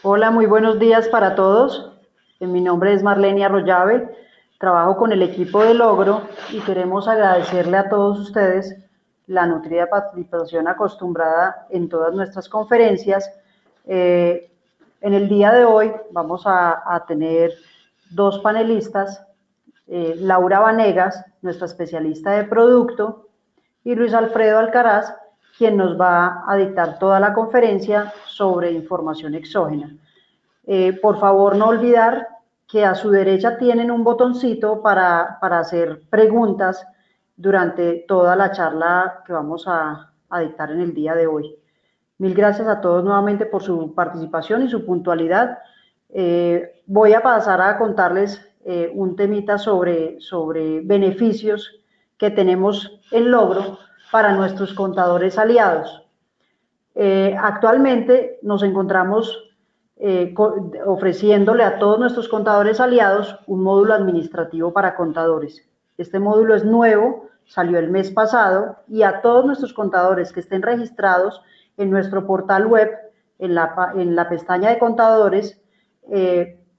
Hola, muy buenos días para todos. Mi nombre es Marlene Arroyave, trabajo con el equipo de Logro y queremos agradecerle a todos ustedes la nutrida participación acostumbrada en todas nuestras conferencias. En el día de hoy vamos a tener dos panelistas, Laura Vanegas, nuestra especialista de producto, y Luis Alfredo Alcaraz, quien nos va a dictar toda la conferencia sobre información exógena. Por favor, no olvidar que a su derecha tienen un botoncito para hacer preguntas durante toda la charla que vamos a dictar en el día de hoy. Mil gracias a todos nuevamente por su participación y su puntualidad. Voy a pasar a contarles un temita sobre beneficios que tenemos en Logro para nuestros contadores aliados. Actualmente nos encontramos ofreciéndole a todos nuestros contadores aliados un módulo administrativo para contadores. Este módulo es nuevo, salió el mes pasado, y a todos nuestros contadores que estén registrados en nuestro portal web, en la pestaña de contadores,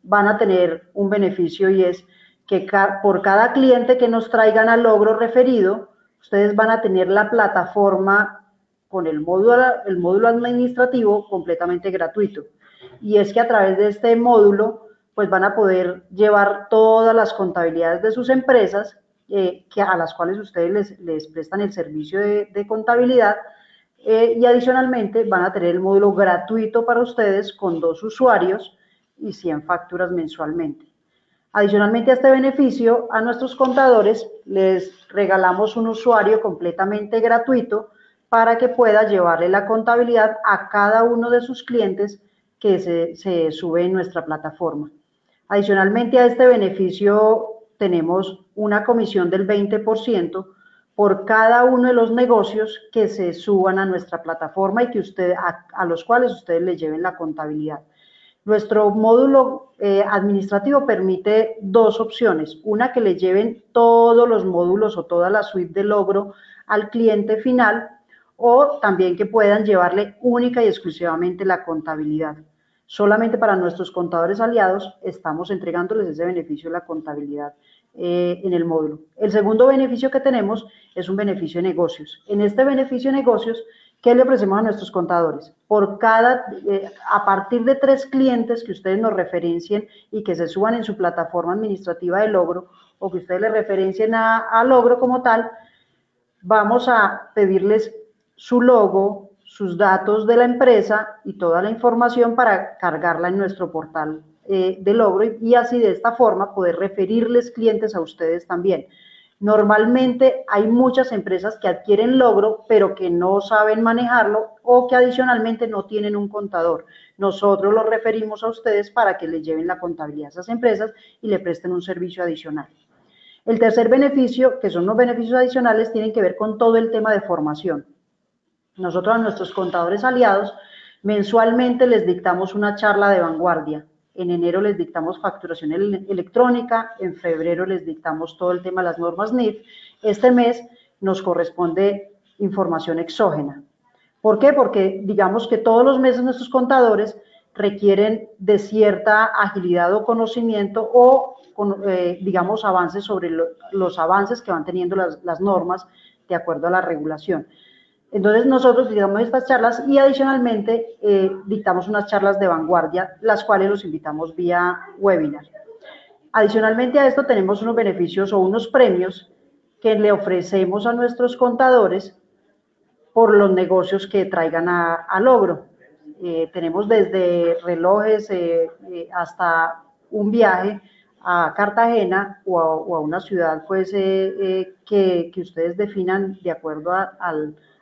van a tener un beneficio, y es que por cada cliente que nos traigan a Logro referido, ustedes van a tener la plataforma con el módulo administrativo completamente gratuito. Y es que a través de este módulo, pues van a poder llevar todas las contabilidades de sus empresas, a las cuales ustedes les prestan el servicio de contabilidad, y adicionalmente van a tener el módulo gratuito para ustedes con 2 usuarios y 100 facturas mensualmente. Adicionalmente a este beneficio, a nuestros contadores les regalamos un usuario completamente gratuito para que pueda llevarle la contabilidad a cada uno de sus clientes que se sube en nuestra plataforma. Adicionalmente a este beneficio tenemos una comisión del 20% por cada uno de los negocios que se suban a nuestra plataforma y que a los cuales ustedes les lleven la contabilidad. Nuestro módulo administrativo permite 2 opciones: una, que le lleven todos los módulos o toda la suite de Logro al cliente final, o también que puedan llevarle única y exclusivamente la contabilidad. Solamente para nuestros contadores aliados estamos entregándoles ese beneficio de la contabilidad en el módulo. El segundo beneficio que tenemos es un beneficio de negocios. En este beneficio de negocios, ¿qué le ofrecemos a nuestros contadores? A partir de 3 clientes que ustedes nos referencien y que se suban en su plataforma administrativa de Logro, o que ustedes le referencien a Logro como tal, vamos a pedirles su logo, sus datos de la empresa y toda la información para cargarla en nuestro portal de Logro, y así de esta forma poder referirles clientes a ustedes también. Normalmente hay muchas empresas que adquieren Logro, pero que no saben manejarlo, o que adicionalmente no tienen un contador. Nosotros los referimos a ustedes para que les lleven la contabilidad a esas empresas y le presten un servicio adicional. El tercer beneficio, que son los beneficios adicionales, tienen que ver con todo el tema de formación. Nosotros a nuestros contadores aliados mensualmente les dictamos una charla de vanguardia. En enero les dictamos facturación electrónica, en febrero les dictamos todo el tema de las normas NIF. Este mes nos corresponde información exógena. ¿Por qué? Porque digamos que todos los meses nuestros contadores requieren de cierta agilidad o conocimiento, o digamos avances sobre los avances que van teniendo las normas de acuerdo a la regulación. Entonces nosotros dictamos estas charlas y adicionalmente dictamos unas charlas de vanguardia, las cuales los invitamos vía webinar. Adicionalmente a esto tenemos unos beneficios o unos premios que le ofrecemos a nuestros contadores por los negocios que traigan a Logro. Tenemos desde relojes hasta un viaje a Cartagena o a una ciudad pues, que ustedes definan de acuerdo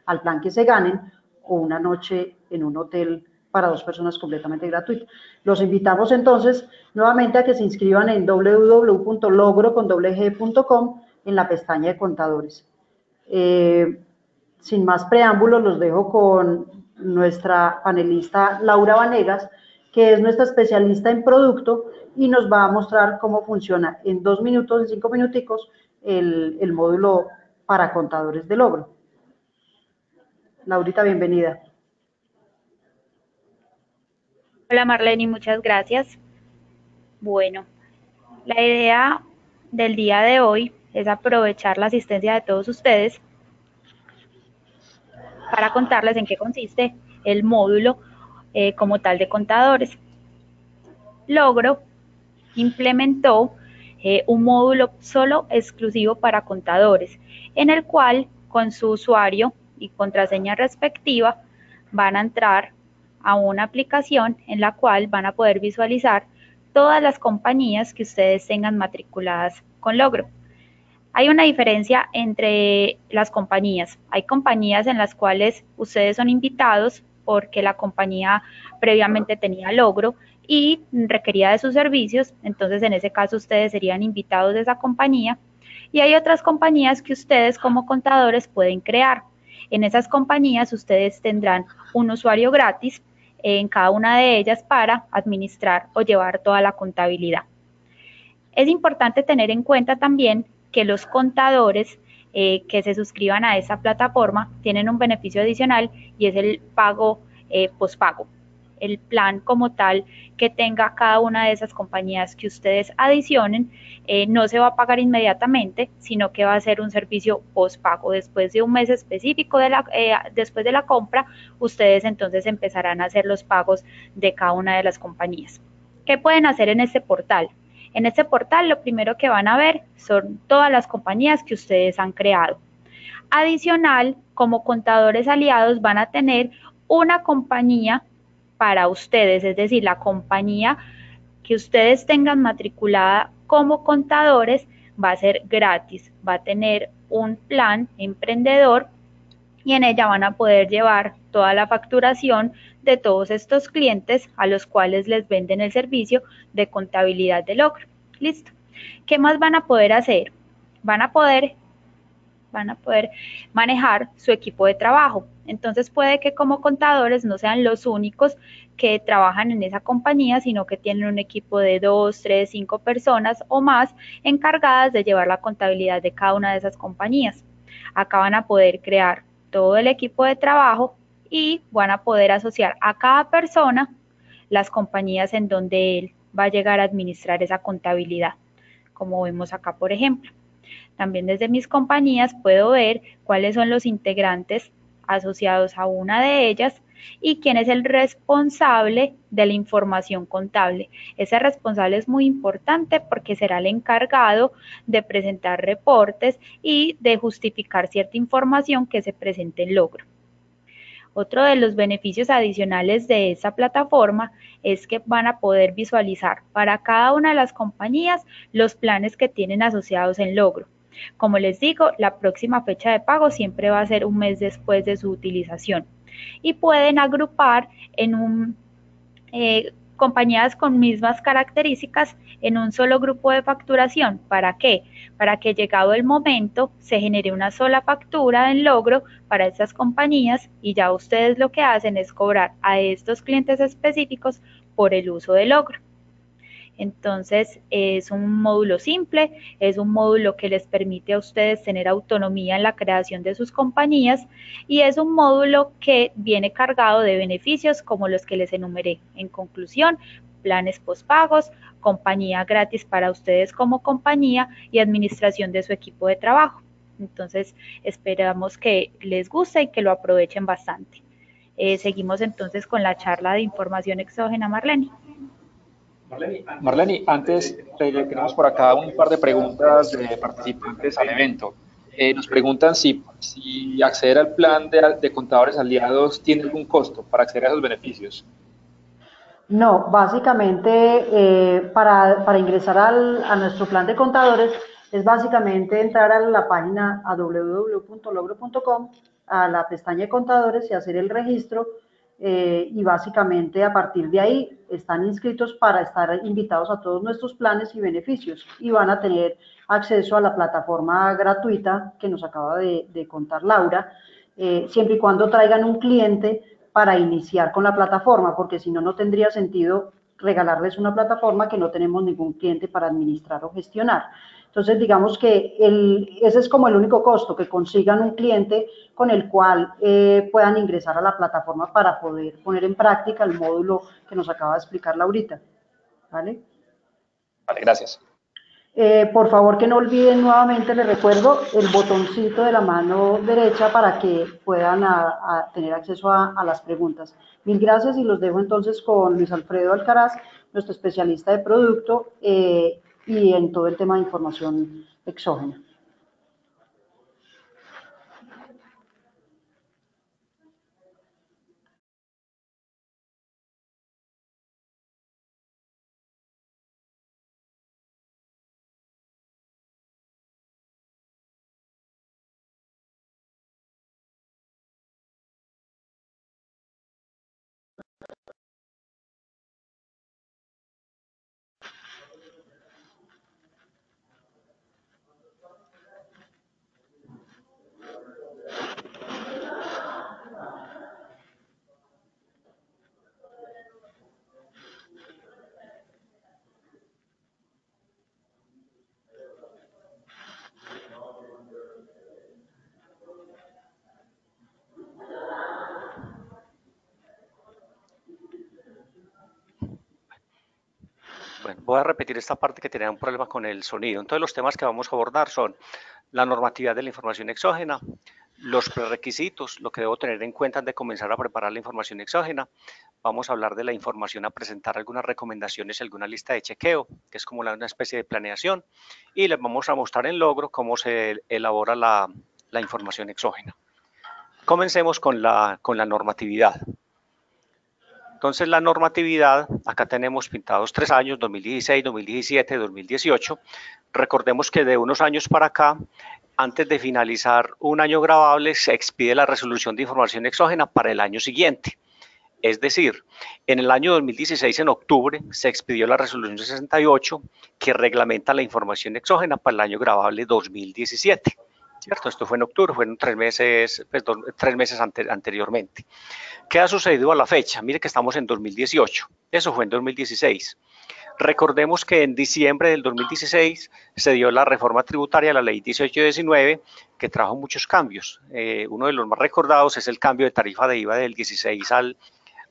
al plan que se ganen, o una noche en un hotel para 2 personas completamente gratuito. Los invitamos entonces nuevamente a que se inscriban en www.logro.com en la pestaña de contadores. Sin más preámbulos, los dejo con nuestra panelista Laura Vanegas, que es nuestra especialista en producto y nos va a mostrar cómo funciona en 2 minutos, en 5 minuticos, el módulo para contadores de Logro. Laurita, bienvenida. Hola Marlene, muchas gracias. Bueno, la idea del día de hoy es aprovechar la asistencia de todos ustedes para contarles en qué consiste el módulo como tal de contadores. Logro implementó un módulo solo exclusivo para contadores, en el cual con su usuario y contraseña respectiva van a entrar a una aplicación en la cual van a poder visualizar todas las compañías que ustedes tengan matriculadas con Logro. Hay una diferencia entre las compañías. Hay compañías en las cuales ustedes son invitados porque la compañía previamente tenía Logro y requería de sus servicios, entonces en ese caso ustedes serían invitados de esa compañía. Y hay otras compañías que ustedes como contadores pueden crear. En esas compañías ustedes tendrán un usuario gratis en cada una de ellas para administrar o llevar toda la contabilidad. Es importante tener en cuenta también que los contadores que se suscriban a esa plataforma tienen un beneficio adicional y es el pago pospago. El plan como tal que tenga cada una de esas compañías que ustedes adicionen no se va a pagar inmediatamente, sino que va a ser un servicio pospago. Después de un mes específico después de la compra, ustedes entonces empezarán a hacer los pagos de cada una de las compañías. ¿Qué pueden hacer en este portal? En este portal lo primero que van a ver son todas las compañías que ustedes han creado. Adicional, como contadores aliados van a tener una compañía para ustedes, es decir, la compañía que ustedes tengan matriculada como contadores va a ser gratis, va a tener un plan emprendedor y en ella van a poder llevar toda la facturación de todos estos clientes a los cuales les venden el servicio de contabilidad de Logro. Listo. ¿Qué más van a poder hacer? Van a poder manejar su equipo de trabajo. Entonces puede que como contadores no sean los únicos que trabajan en esa compañía, sino que tienen un equipo de 2, 3, 5 personas o más encargadas de llevar la contabilidad de cada una de esas compañías. Acá van a poder crear todo el equipo de trabajo y van a poder asociar a cada persona las compañías en donde él va a llegar a administrar esa contabilidad, como vemos acá, por ejemplo. También desde mis compañías puedo ver cuáles son los integrantes asociados a una de ellas y quién es el responsable de la información contable. Ese responsable es muy importante porque será el encargado de presentar reportes y de justificar cierta información que se presente en Logro. Otro de los beneficios adicionales de esta plataforma es que van a poder visualizar para cada una de las compañías los planes que tienen asociados en Logro. Como les digo, la próxima fecha de pago siempre va a ser un mes después de su utilización y pueden agrupar en compañías con mismas características en un solo grupo de facturación. ¿Para qué? Para que llegado el momento se genere una sola factura en Logro para estas compañías y ya ustedes lo que hacen es cobrar a estos clientes específicos por el uso de Logro. Entonces es un módulo simple, es un módulo que les permite a ustedes tener autonomía en la creación de sus compañías y es un módulo que viene cargado de beneficios como los que les enumeré. En conclusión, planes postpagos, compañía gratis para ustedes como compañía y administración de su equipo de trabajo. Entonces esperamos que les guste y que lo aprovechen bastante. Seguimos entonces con la charla de información exógena, Marlene. Marlene, antes tenemos por acá un par de preguntas de participantes al evento. Nos preguntan si acceder al plan de contadores aliados tiene algún costo para acceder a esos beneficios. No, básicamente para ingresar a nuestro plan de contadores es básicamente entrar a la página a www.logro.com, a la pestaña de contadores y hacer el registro y básicamente a partir de ahí están inscritos para estar invitados a todos nuestros planes y beneficios y van a tener acceso a la plataforma gratuita que nos acaba de contar Laura, siempre y cuando traigan un cliente para iniciar con la plataforma, porque si no, no tendría sentido regalarles una plataforma que no tenemos ningún cliente para administrar o gestionar. Entonces, digamos que ese es como el único costo, que consigan un cliente con el cual puedan ingresar a la plataforma para poder poner en práctica el módulo que nos acaba de explicar Laurita, ¿vale? Vale, gracias. Por favor, que no olviden nuevamente, les recuerdo, el botoncito de la mano derecha para que puedan tener acceso a las preguntas. Mil gracias y los dejo entonces con Luis Alfredo Alcaraz, nuestro especialista de producto y en todo el tema de información exógena. Bueno, voy a repetir esta parte que tenía un problema con el sonido. Entonces, los temas que vamos a abordar son la normatividad de la información exógena, los prerequisitos, lo que debo tener en cuenta antes de comenzar a preparar la información exógena. Vamos a hablar de la información a presentar, algunas recomendaciones y alguna lista de chequeo, que es como una especie de planeación. Y les vamos a mostrar en Logro cómo se elabora la información exógena. Comencemos con la normatividad. Entonces, la normatividad, acá tenemos pintados 3 años, 2016, 2017, 2018. Recordemos que de unos años para acá, antes de finalizar un año grabable, se expide la resolución de información exógena para el año siguiente. Es decir, en el año 2016, en octubre, se expidió la resolución 68, que reglamenta la información exógena para el año grabable 2017. ¿Cierto? Esto fue en octubre, fueron 3 meses, pues, 3 meses anteriormente. ¿Qué ha sucedido a la fecha? Mire que estamos en 2018, eso fue en 2016. Recordemos que en diciembre del 2016 se dio la reforma tributaria, la ley 1819, que trajo muchos cambios. Uno de los más recordados es el cambio de tarifa de IVA del 16 al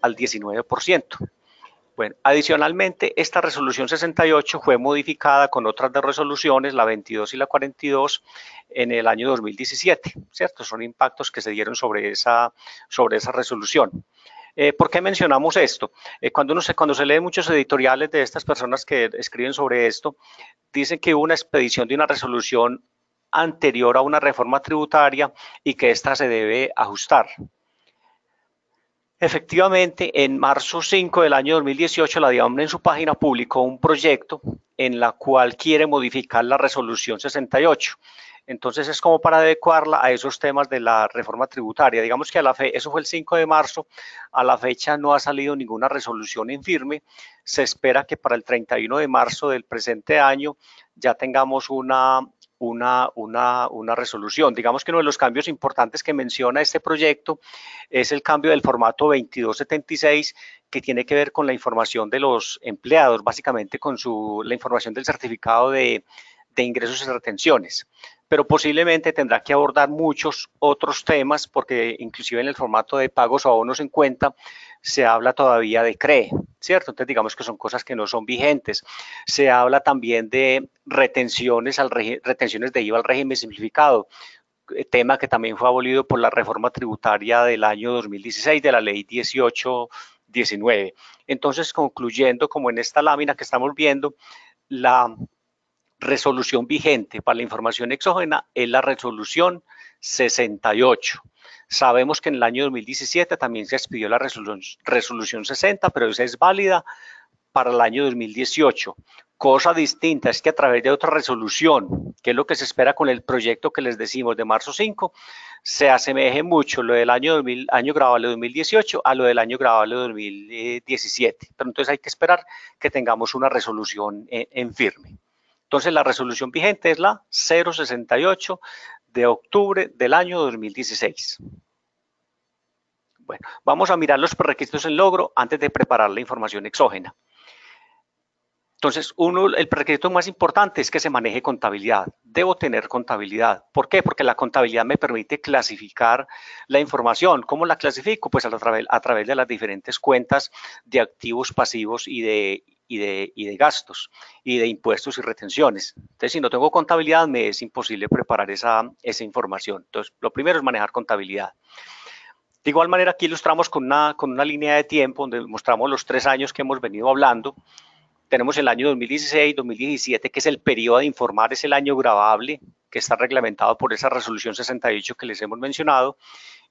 19%. Bueno, adicionalmente, esta resolución 68 fue modificada con otras dos resoluciones, la 22 y la 42, en el año 2017, ¿cierto? Son impactos que se dieron sobre esa resolución. ¿Por qué mencionamos esto? Cuando se lee muchos editoriales de estas personas que escriben sobre esto, dicen que hubo una expedición de una resolución anterior a una reforma tributaria y que esta se debe ajustar. Efectivamente, en marzo 5 del año 2018, la DIAN en su página publicó un proyecto en la cual quiere modificar la resolución 68. Entonces es como para adecuarla a esos temas de la reforma tributaria. Digamos que eso fue el 5 de marzo, a la fecha no ha salido ninguna resolución en firme. Se espera que para el 31 de marzo del presente año ya tengamos una resolución. Digamos que uno de los cambios importantes que menciona este proyecto es el cambio del formato 2276, que tiene que ver con la información de los empleados, básicamente con la información del certificado de ingresos y retenciones. Pero posiblemente tendrá que abordar muchos otros temas, porque inclusive en el formato de pagos o abonos en cuenta se habla todavía de CRE, ¿cierto? Entonces digamos que son cosas que no son vigentes. Se habla también de retenciones de IVA al régimen simplificado, tema que también fue abolido por la reforma tributaria del año 2016 de la ley 1819. Entonces, concluyendo, como en esta lámina que estamos viendo, la resolución vigente para la información exógena es la resolución 68. Sabemos que en el año 2017 también se expidió la resolución 60, pero esa es válida para el año 2018. Cosa distinta es que a través de otra resolución, que es lo que se espera con el proyecto que les decimos de marzo 5, se asemeje mucho lo del año grabable 2018 a lo del año grabable 2017. Pero entonces hay que esperar que tengamos una resolución en firme. Entonces la resolución vigente es la 068 de octubre del año 2016. Bueno, vamos a mirar los prerequisitos en Logro antes de preparar la información exógena. Entonces, el prerequisito más importante es que se maneje contabilidad. Debo tener contabilidad. ¿Por qué? Porque la contabilidad me permite clasificar la información. ¿Cómo la clasifico? Pues a través de las diferentes cuentas de activos, pasivos y de gastos, y de impuestos y retenciones. Entonces, si no tengo contabilidad, me es imposible preparar esa información. Entonces, lo primero es manejar contabilidad. De igual manera, aquí ilustramos con una línea de tiempo donde mostramos los 3 años que hemos venido hablando. Tenemos el año 2016, 2017, que es el periodo de informar, es el año gravable, que está reglamentado por esa resolución 68 que les hemos mencionado.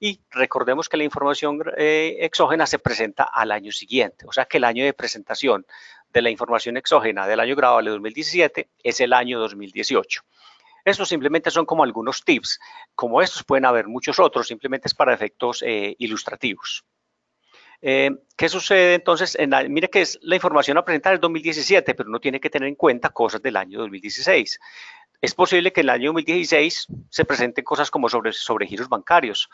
Y recordemos que la información exógena se presenta al año siguiente, o sea que el año de presentación de la información exógena del año gravable 2017 es el año 2018. Estos simplemente son como algunos tips, como estos pueden haber muchos otros, simplemente es para efectos ilustrativos. ¿Qué sucede entonces? Mire que es la información a presentar el 2017, pero uno tiene que tener en cuenta cosas del año 2016. Es posible que en el año 2016 se presenten cosas como sobre giros bancarios,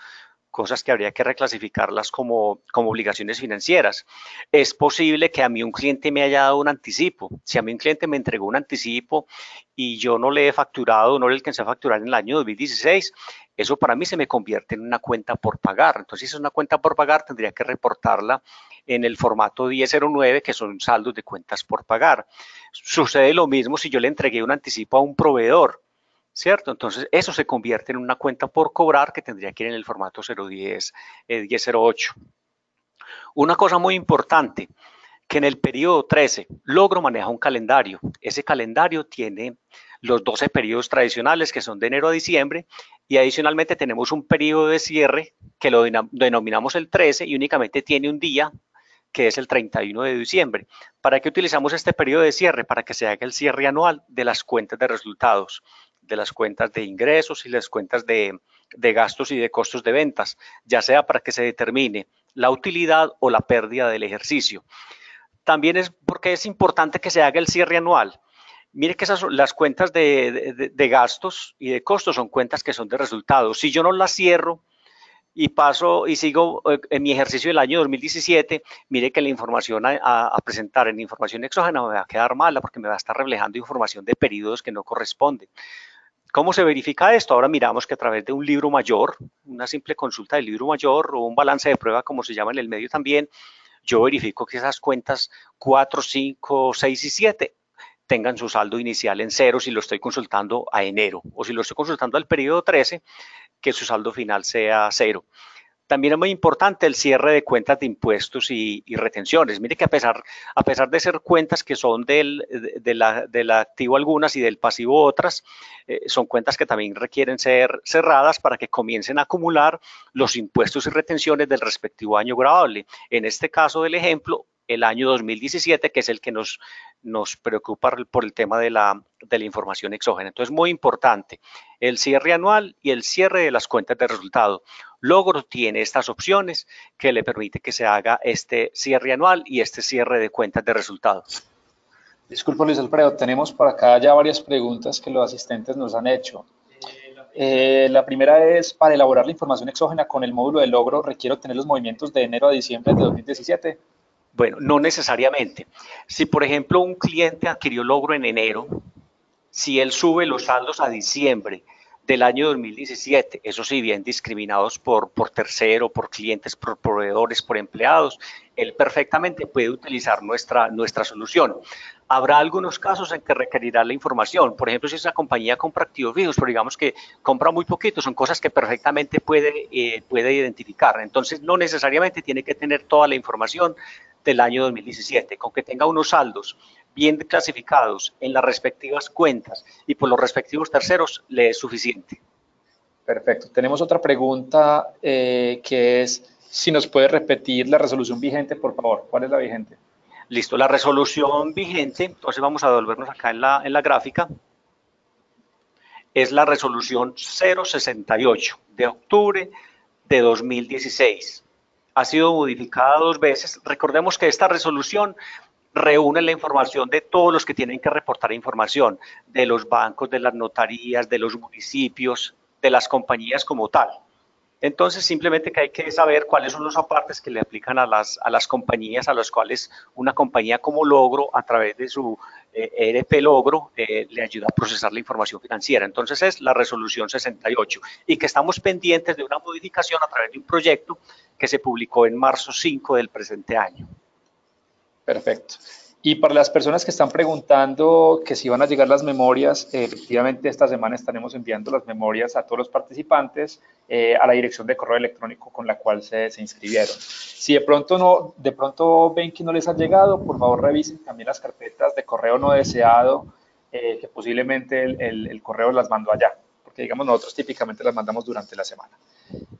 cosas que habría que reclasificarlas como obligaciones financieras. Es posible que a mí un cliente me haya dado un anticipo. Si a mí un cliente me entregó un anticipo y yo no le he facturado, no le alcancé a facturar en el año 2016, eso para mí se me convierte en una cuenta por pagar. Entonces, si es una cuenta por pagar, tendría que reportarla en el formato 1009, que son saldos de cuentas por pagar. Sucede lo mismo si yo le entregué un anticipo a un proveedor, ¿cierto? Entonces, eso se convierte en una cuenta por cobrar que tendría que ir en el formato 010, 1008. Una cosa muy importante, que en el periodo 13, Logro maneja un calendario. Ese calendario tiene los 12 periodos tradicionales, que son de enero a diciembre, y adicionalmente tenemos un periodo de cierre que lo denominamos el 13 y únicamente tiene un día, que es el 31 de diciembre. ¿Para qué utilizamos este periodo de cierre? Para que se haga el cierre anual de las cuentas de resultados, de las cuentas de ingresos y las cuentas de gastos y de costos de ventas, ya sea para que se determine la utilidad o la pérdida del ejercicio. También es porque es importante que se haga el cierre anual. Mire que las cuentas de gastos y de costos son cuentas que son de resultados. Si yo no las cierro y paso y sigo en mi ejercicio del año 2017, mire que la información a presentar en información exógena me va a quedar mala porque me va a estar reflejando información de periodos que no corresponden. ¿Cómo se verifica esto? Ahora miramos que a través de un libro mayor, una simple consulta del libro mayor o un balance de prueba, como se llama en el medio también, yo verifico que esas cuentas 4, 5, 6 y 7 tengan su saldo inicial en cero si lo estoy consultando a enero, o si lo estoy consultando al periodo 13, que su saldo final sea cero. También es muy importante el cierre de cuentas de impuestos y retenciones. Mire que a pesar de ser cuentas que son del activo algunas y del pasivo otras, son cuentas que también requieren ser cerradas para que comiencen a acumular los impuestos y retenciones del respectivo año gravable. En este caso del ejemplo, el año 2017, que es el que nos preocupa por el tema de la información exógena. Entonces, muy importante, el cierre anual y el cierre de las cuentas de resultado. Logro tiene estas opciones que le permite que se haga este cierre anual y este cierre de cuentas de resultados. Disculpe, Luis Alfredo, tenemos por acá ya varias preguntas que los asistentes nos han hecho. La primera es, para elaborar la información exógena con el módulo de Logro, ¿requiero tener los movimientos de enero a diciembre de 2017? Bueno, no necesariamente. Si, por ejemplo, un cliente adquirió Logro en enero, si él sube los saldos a diciembre del año 2017, eso sí, bien discriminados por tercero, por clientes, por proveedores, por empleados, él perfectamente puede utilizar nuestra solución. Habrá algunos casos en que requerirá la información. Por ejemplo, si esa compañía compra activos fijos, pero digamos que compra muy poquito, son cosas que perfectamente puede identificar. Entonces, no necesariamente tiene que tener toda la información del año 2017, con que tenga unos saldos bien clasificados en las respectivas cuentas y por los respectivos terceros, le es suficiente. Perfecto. Tenemos otra pregunta que es si nos puede repetir la resolución vigente, por favor. ¿Cuál es la vigente? Listo, la resolución vigente, entonces vamos a devolvernos acá en la gráfica, es la resolución 068 de octubre de 2016. Ha sido modificada 2 veces. Recordemos que esta resolución reúne la información de todos los que tienen que reportar información, de los bancos, de las notarías, de los municipios, de las compañías como tal. Entonces, simplemente que hay que saber cuáles son los apartes que le aplican a las compañías, a las cuales una compañía como Logro, a través de su ERP Logro, le ayuda a procesar la información financiera. Entonces, es la resolución 68 y que estamos pendientes de una modificación a través de un proyecto que se publicó en marzo 5 del presente año. Perfecto. Y para las personas que están preguntando que si van a llegar las memorias, efectivamente esta semana estaremos enviando las memorias a todos los participantes a la dirección de correo electrónico con la cual se inscribieron. Si de pronto ven que no les ha llegado, por favor revisen también las carpetas de correo no deseado, que posiblemente el correo las mandó allá, porque digamos nosotros típicamente las mandamos durante la semana.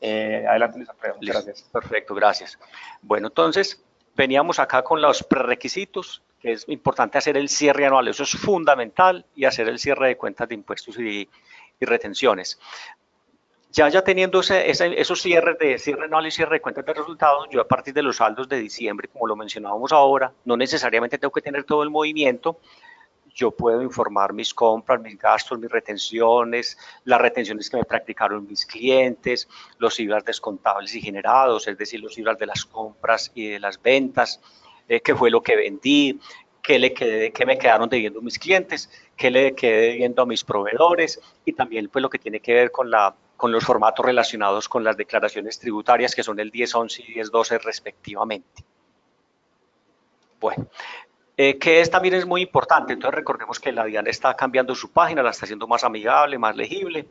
Adelante, Luis Alfredo. Muchas gracias. Perfecto, gracias. Bueno, entonces veníamos acá con los prerequisitos, que es importante hacer el cierre anual, eso es fundamental, y hacer el cierre de cuentas de impuestos y retenciones. Ya teniendo esos cierres de cierre anual y cierre de cuentas de resultados, yo a partir de los saldos de diciembre, como lo mencionábamos ahora, no necesariamente tengo que tener todo el movimiento, yo puedo informar mis compras, mis gastos, mis retenciones, las retenciones que me practicaron mis clientes, los IVAs descontables y generados, es decir, los IVAs de las compras y de las ventas, qué fue lo que vendí, qué me quedaron debiendo mis clientes, qué le quedé debiendo a mis proveedores y también pues lo que tiene que ver con los formatos relacionados con las declaraciones tributarias que son el 1011 y 1012 respectivamente. Bueno, que también es muy importante, entonces recordemos que la DIAN está cambiando su página, la está haciendo más amigable, más legible,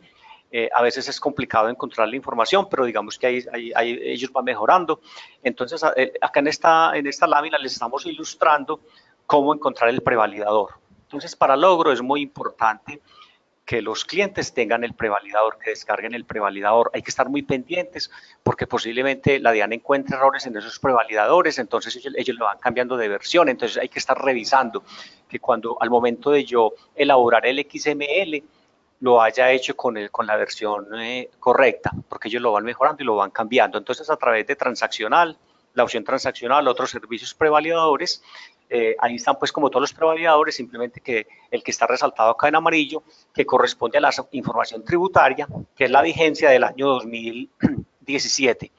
a veces es complicado encontrar la información, pero digamos que ellos van mejorando. Entonces, acá en esta lámina les estamos ilustrando cómo encontrar el prevalidador. Entonces, para Logro es muy importante que los clientes tengan el prevalidador, que descarguen el prevalidador. Hay que estar muy pendientes porque posiblemente la DIAN encuentre errores en esos prevalidadores, entonces ellos lo van cambiando de versión, entonces hay que estar revisando que cuando al momento de yo elaborar el XML lo haya hecho con la versión correcta, porque ellos lo van mejorando y lo van cambiando. Entonces, a través de transaccional, la opción transaccional, otros servicios prevalidadores, ahí están pues como todos los prevalidadores, simplemente que el que está resaltado acá en amarillo, que corresponde a la información tributaria, que es la vigencia del año 2017.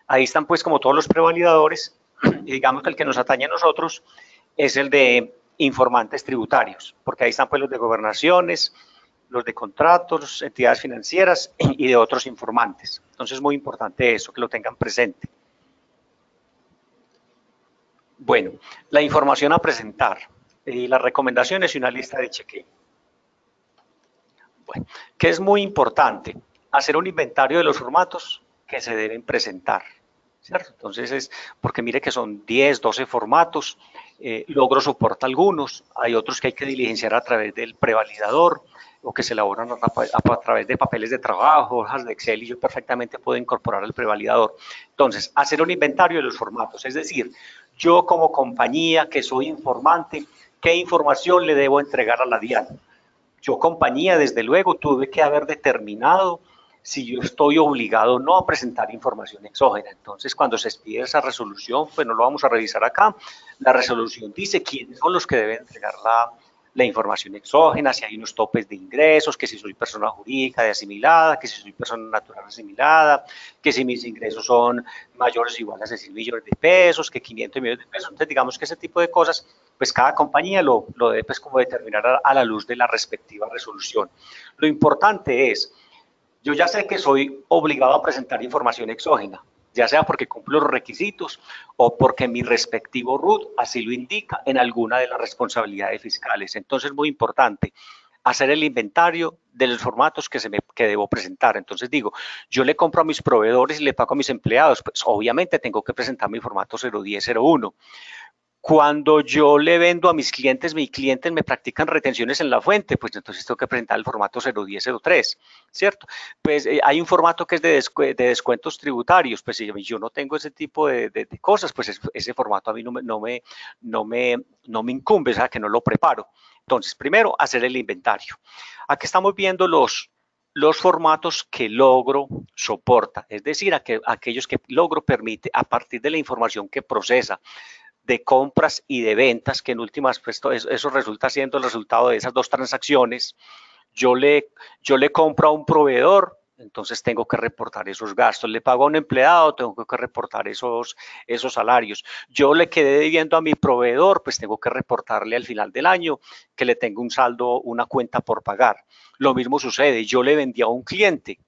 Ahí están pues como todos los prevalidadores, y digamos que el que nos atañe a nosotros es el de informantes tributarios, porque ahí están pues los de gobernaciones, los de contratos, entidades financieras y de otros informantes. Entonces es muy importante eso, que lo tengan presente. Bueno, la información a presentar y las recomendaciones y una lista de chequeo. Bueno, que es muy importante hacer un inventario de los formatos que se deben presentar, ¿cierto? Entonces porque mire que son 10, 12 formatos, Logro soporta algunos, hay otros que hay que diligenciar a través del prevalidador o que se elaboran a través de papeles de trabajo, hojas de Excel, y yo perfectamente puedo incorporar el prevalidador. Entonces, hacer un inventario de los formatos, es decir, yo como compañía que soy informante, ¿qué información le debo entregar a la DIAN? Yo compañía, desde luego, tuve que haber determinado si yo estoy obligado o no a presentar información exógena. Entonces, cuando se expide esa resolución, pues no lo vamos a revisar acá, la resolución dice quiénes son los que deben entregar la información exógena, si hay unos topes de ingresos, que si soy persona jurídica de asimilada, que si soy persona natural asimilada, que si mis ingresos son mayores o iguales a 6 millones de pesos, que 500 millones de pesos. Entonces, digamos que ese tipo de cosas, pues cada compañía lo debe pues como determinar a la luz de la respectiva resolución. Lo importante es, yo ya sé que soy obligado a presentar información exógena, ya sea porque cumplo los requisitos o porque mi respectivo RUT así lo indica en alguna de las responsabilidades fiscales. Entonces, es muy importante hacer el inventario de los formatos que debo presentar. Entonces digo, yo le compro a mis proveedores y le pago a mis empleados, pues obviamente tengo que presentar mi formato 01001. Cuando yo le vendo a mis clientes me practican retenciones en la fuente, pues entonces tengo que presentar el formato 01003, ¿cierto? Pues hay un formato que es de descuentos tributarios, pues si yo no tengo ese tipo de cosas, pues ese formato a mí no me incumbe, o sea, que no lo preparo. Entonces, primero, hacer el inventario. Aquí estamos viendo los formatos que Logro soporta, es decir, aquellos que Logro permite a partir de la información que procesa, de compras y de ventas, que en últimas pues, eso resulta siendo el resultado de esas dos transacciones. Yo le compro a un proveedor entonces tengo que reportar esos gastos. Le pago a un empleado, tengo que reportar esos salarios. Yo le quedé debiendo a mi proveedor, pues tengo que reportarle al final del año que le tengo un saldo, una cuenta por pagar. Lo mismo sucede, yo le vendí a un cliente,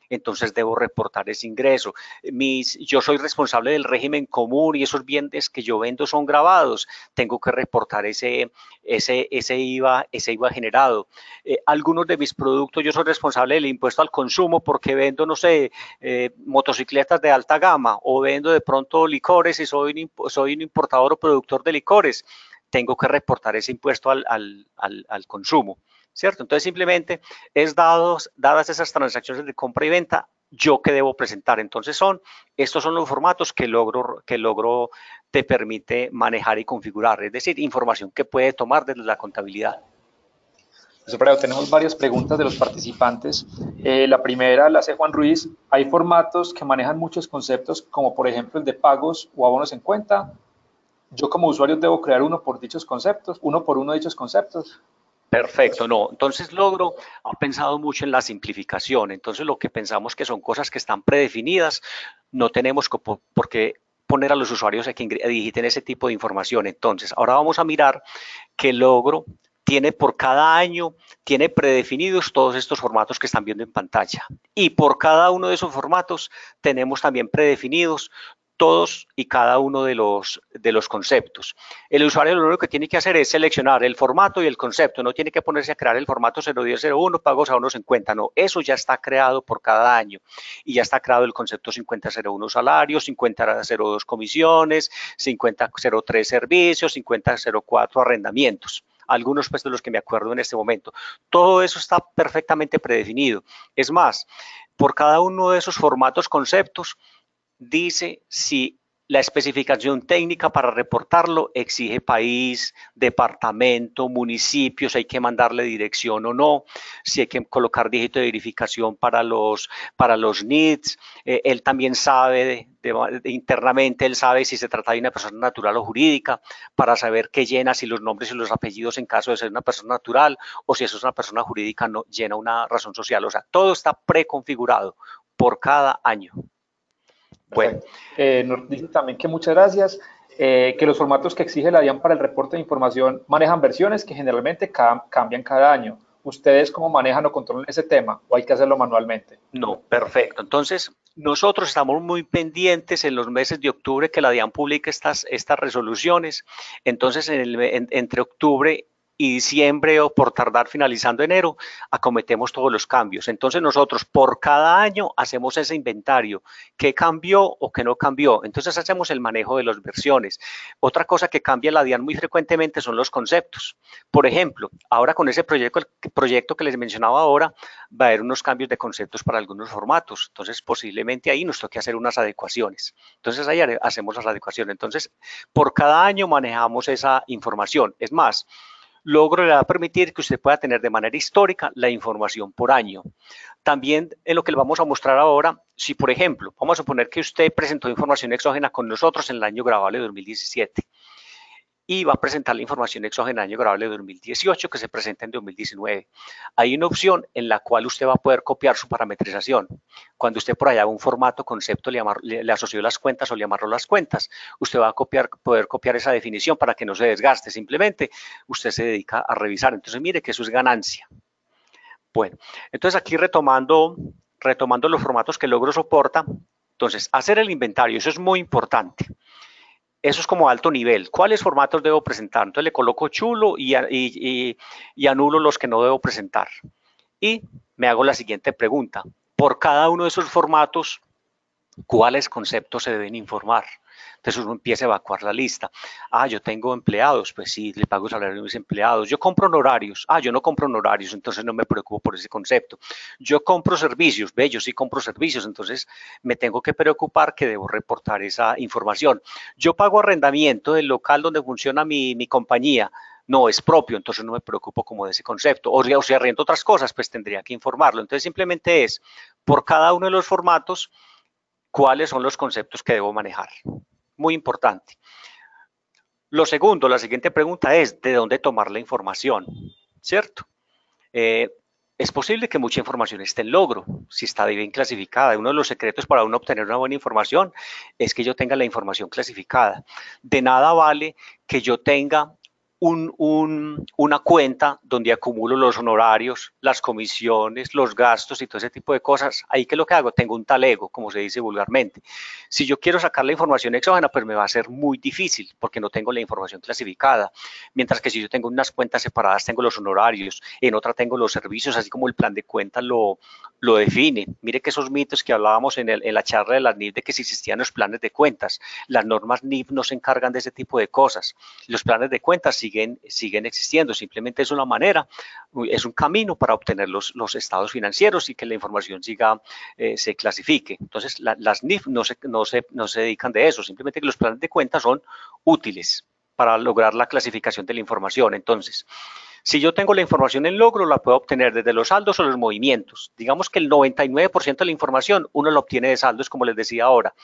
entonces debo reportar ese ingreso. Yo soy responsable del régimen común y esos bienes que yo vendo son grabados, tengo que reportar ese IVA generado. Algunos de mis productos, yo soy responsable del impuesto al consumo porque vendo, no sé, motocicletas de alta gama o vendo de pronto licores y soy un importador o productor de licores, tengo que reportar ese impuesto al consumo. ¿Cierto? Entonces simplemente es dadas esas transacciones de compra y venta, yo que debo presentar. Entonces estos son los formatos que Logro te permite manejar y configurar, es decir, información que puede tomar desde la contabilidad. Alfredo, tenemos varias preguntas de los participantes. La primera la hace Juan Ruiz. ¿Hay formatos que manejan muchos conceptos, como por ejemplo el de pagos o abonos en cuenta? Yo como usuario debo crear uno por uno dichos conceptos. Perfecto, no. Entonces Logro ha pensado mucho en la simplificación. Entonces lo que pensamos que son cosas que están predefinidas, no tenemos por qué poner a los usuarios a que digiten ese tipo de información. Entonces, ahora vamos a mirar que Logro tiene por cada año, tiene predefinidos todos estos formatos que están viendo en pantalla. Y por cada uno de esos formatos tenemos también predefinidos todos y cada uno de los conceptos. El usuario lo único que tiene que hacer es seleccionar el formato y el concepto, no tiene que ponerse a crear el formato 01001, pagos a unos 50, no, eso ya está creado por cada año y ya está creado el concepto 5001 salarios, 5002 comisiones, 5003 servicios, 5004 arrendamientos. Algunos pues de los que me acuerdo en este momento. Todo eso está perfectamente predefinido. Es más, por cada uno de esos formatos, conceptos, dice si la especificación técnica para reportarlo exige país, departamento, municipio, si hay que mandarle dirección o no, si hay que colocar dígito de verificación para los NIDs. Él también sabe internamente, él sabe si se trata de una persona natural o jurídica, para saber qué llena, si los nombres y los apellidos en caso de ser una persona natural, o si eso es una persona jurídica, no llena una razón social. O sea, todo está preconfigurado por cada año. Bueno, nos dice también que muchas gracias, que los formatos que exige la DIAN para el reporte de información manejan versiones que generalmente cambian cada año. ¿Ustedes cómo manejan o controlan ese tema o hay que hacerlo manualmente? No, perfecto. Entonces, nosotros estamos muy pendientes en los meses de octubre que la DIAN publique estas resoluciones. Entonces, entre octubre y diciembre o por tardar finalizando enero, acometemos todos los cambios. Entonces nosotros por cada año hacemos ese inventario, qué cambió o qué no cambió. Entonces hacemos el manejo de las versiones. Otra cosa que cambia la DIAN muy frecuentemente son los conceptos. Por ejemplo, ahora con ese proyecto que les mencionaba ahora, va a haber unos cambios de conceptos para algunos formatos. Entonces posiblemente ahí nos toque hacer unas adecuaciones. Entonces ahí hacemos las adecuaciones. Entonces por cada año manejamos esa información. Es más, Logro le va a permitir que usted pueda tener de manera histórica la información por año. También en lo que le vamos a mostrar ahora, si por ejemplo, vamos a suponer que usted presentó información exógena con nosotros en el año grabable de 2017 y va a presentar la información exógena del año grabable de 2018 que se presenta en 2019. Hay una opción en la cual usted va a poder copiar su parametrización. Cuando usted por allá un formato, concepto, le asoció las cuentas o le amarró las cuentas, usted va a poder copiar esa definición para que no se desgaste. Simplemente usted se dedica a revisar. Entonces mire que eso es ganancia. Bueno, entonces aquí retomando los formatos que Logro soporta, entonces hacer el inventario, eso es muy importante. Eso es como alto nivel. ¿Cuáles formatos debo presentar? Entonces le coloco chulo y anulo los que no debo presentar. Y me hago la siguiente pregunta. Por cada uno de esos formatos, ¿cuáles conceptos se deben informar? Entonces uno empieza a evacuar la lista. Yo tengo empleados, pues sí, le pago salario a mis empleados. Yo compro honorarios. Yo no compro honorarios, entonces no me preocupo por ese concepto. Yo compro servicios, yo sí compro servicios, entonces me tengo que preocupar que debo reportar esa información. Yo pago arrendamiento del local donde funciona mi compañía. No es propio, entonces no me preocupo como de ese concepto. O si arrendo otras cosas, pues tendría que informarlo. Entonces simplemente es, por cada uno de los formatos, cuáles son los conceptos que debo manejar. Muy importante. Lo segundo, la siguiente pregunta es, ¿de dónde tomar la información? ¿Cierto? es posible que mucha información esté en logro, si está bien clasificada. Uno de los secretos para uno obtener una buena información es que yo tenga la información clasificada. De nada vale que yo tenga una cuenta donde acumulo los honorarios, las comisiones, los gastos y todo ese tipo de cosas. Ahí, ¿qué es lo que hago? Tengo un talego, como se dice vulgarmente. Si yo quiero sacar la información exógena, pues me va a ser muy difícil porque no tengo la información clasificada. Mientras que si yo tengo unas cuentas separadas, tengo los honorarios, en otra tengo los servicios, así como el plan de cuentas lo define. Mire que esos mitos que hablábamos en la charla de las NIF de que si existían los planes de cuentas, las normas NIF no se encargan de ese tipo de cosas. Los planes de cuentas siguen existiendo, simplemente es una manera, es un camino para obtener los estados financieros y que la información se clasifique. Entonces, las NIF no se dedican de eso, simplemente que los planes de cuentas son útiles para lograr la clasificación de la información. Entonces, si yo tengo la información en logro, la puedo obtener desde los saldos o los movimientos. Digamos que el 99% de la información uno la obtiene de saldos, como les decía ahora.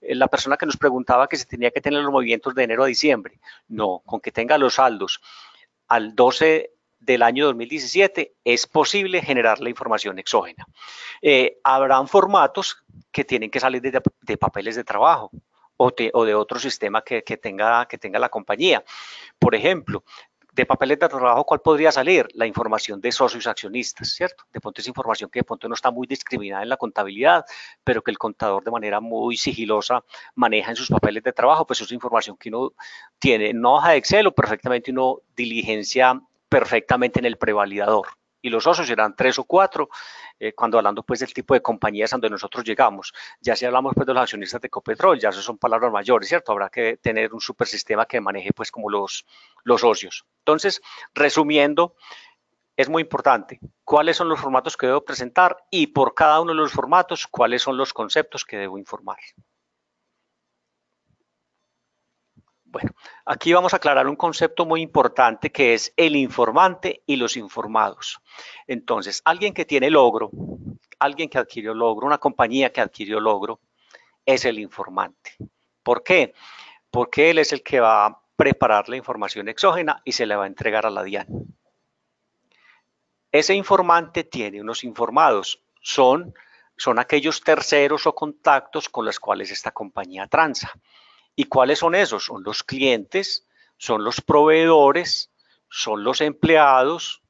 La persona que nos preguntaba que se tenía que tener los movimientos de enero a diciembre. No, con que tenga los saldos al 12 del año 2017 es posible generar la información exógena. Habrán formatos que tienen que salir de papeles de trabajo o de otro sistema que tenga la compañía. Por ejemplo, de papeles de trabajo, ¿cuál podría salir? La información de socios accionistas, ¿cierto? De pronto es información que de pronto no está muy discriminada en la contabilidad, pero que el contador de manera muy sigilosa maneja en sus papeles de trabajo, pues es información que uno tiene en una hoja de Excel o perfectamente uno diligencia perfectamente en el prevalidador. Y los socios serán 3 o 4, cuando hablando pues del tipo de compañías donde nosotros llegamos. Ya si hablamos pues de los accionistas de Ecopetrol, ya eso son palabras mayores, ¿cierto? Habrá que tener un supersistema que maneje pues como los socios. Entonces, resumiendo, es muy importante cuáles son los formatos que debo presentar y por cada uno de los formatos, cuáles son los conceptos que debo informar. Bueno, aquí vamos a aclarar un concepto muy importante que es el informante y los informados. Entonces, alguien que tiene logro, alguien que adquirió logro, una compañía que adquirió logro, es el informante. ¿Por qué? Porque él es el que va a preparar la información exógena y se le va a entregar a la DIAN. Ese informante tiene unos informados, son aquellos terceros o contactos con los cuales esta compañía transa. ¿Y cuáles son esos? Son los clientes, son los proveedores, son los empleados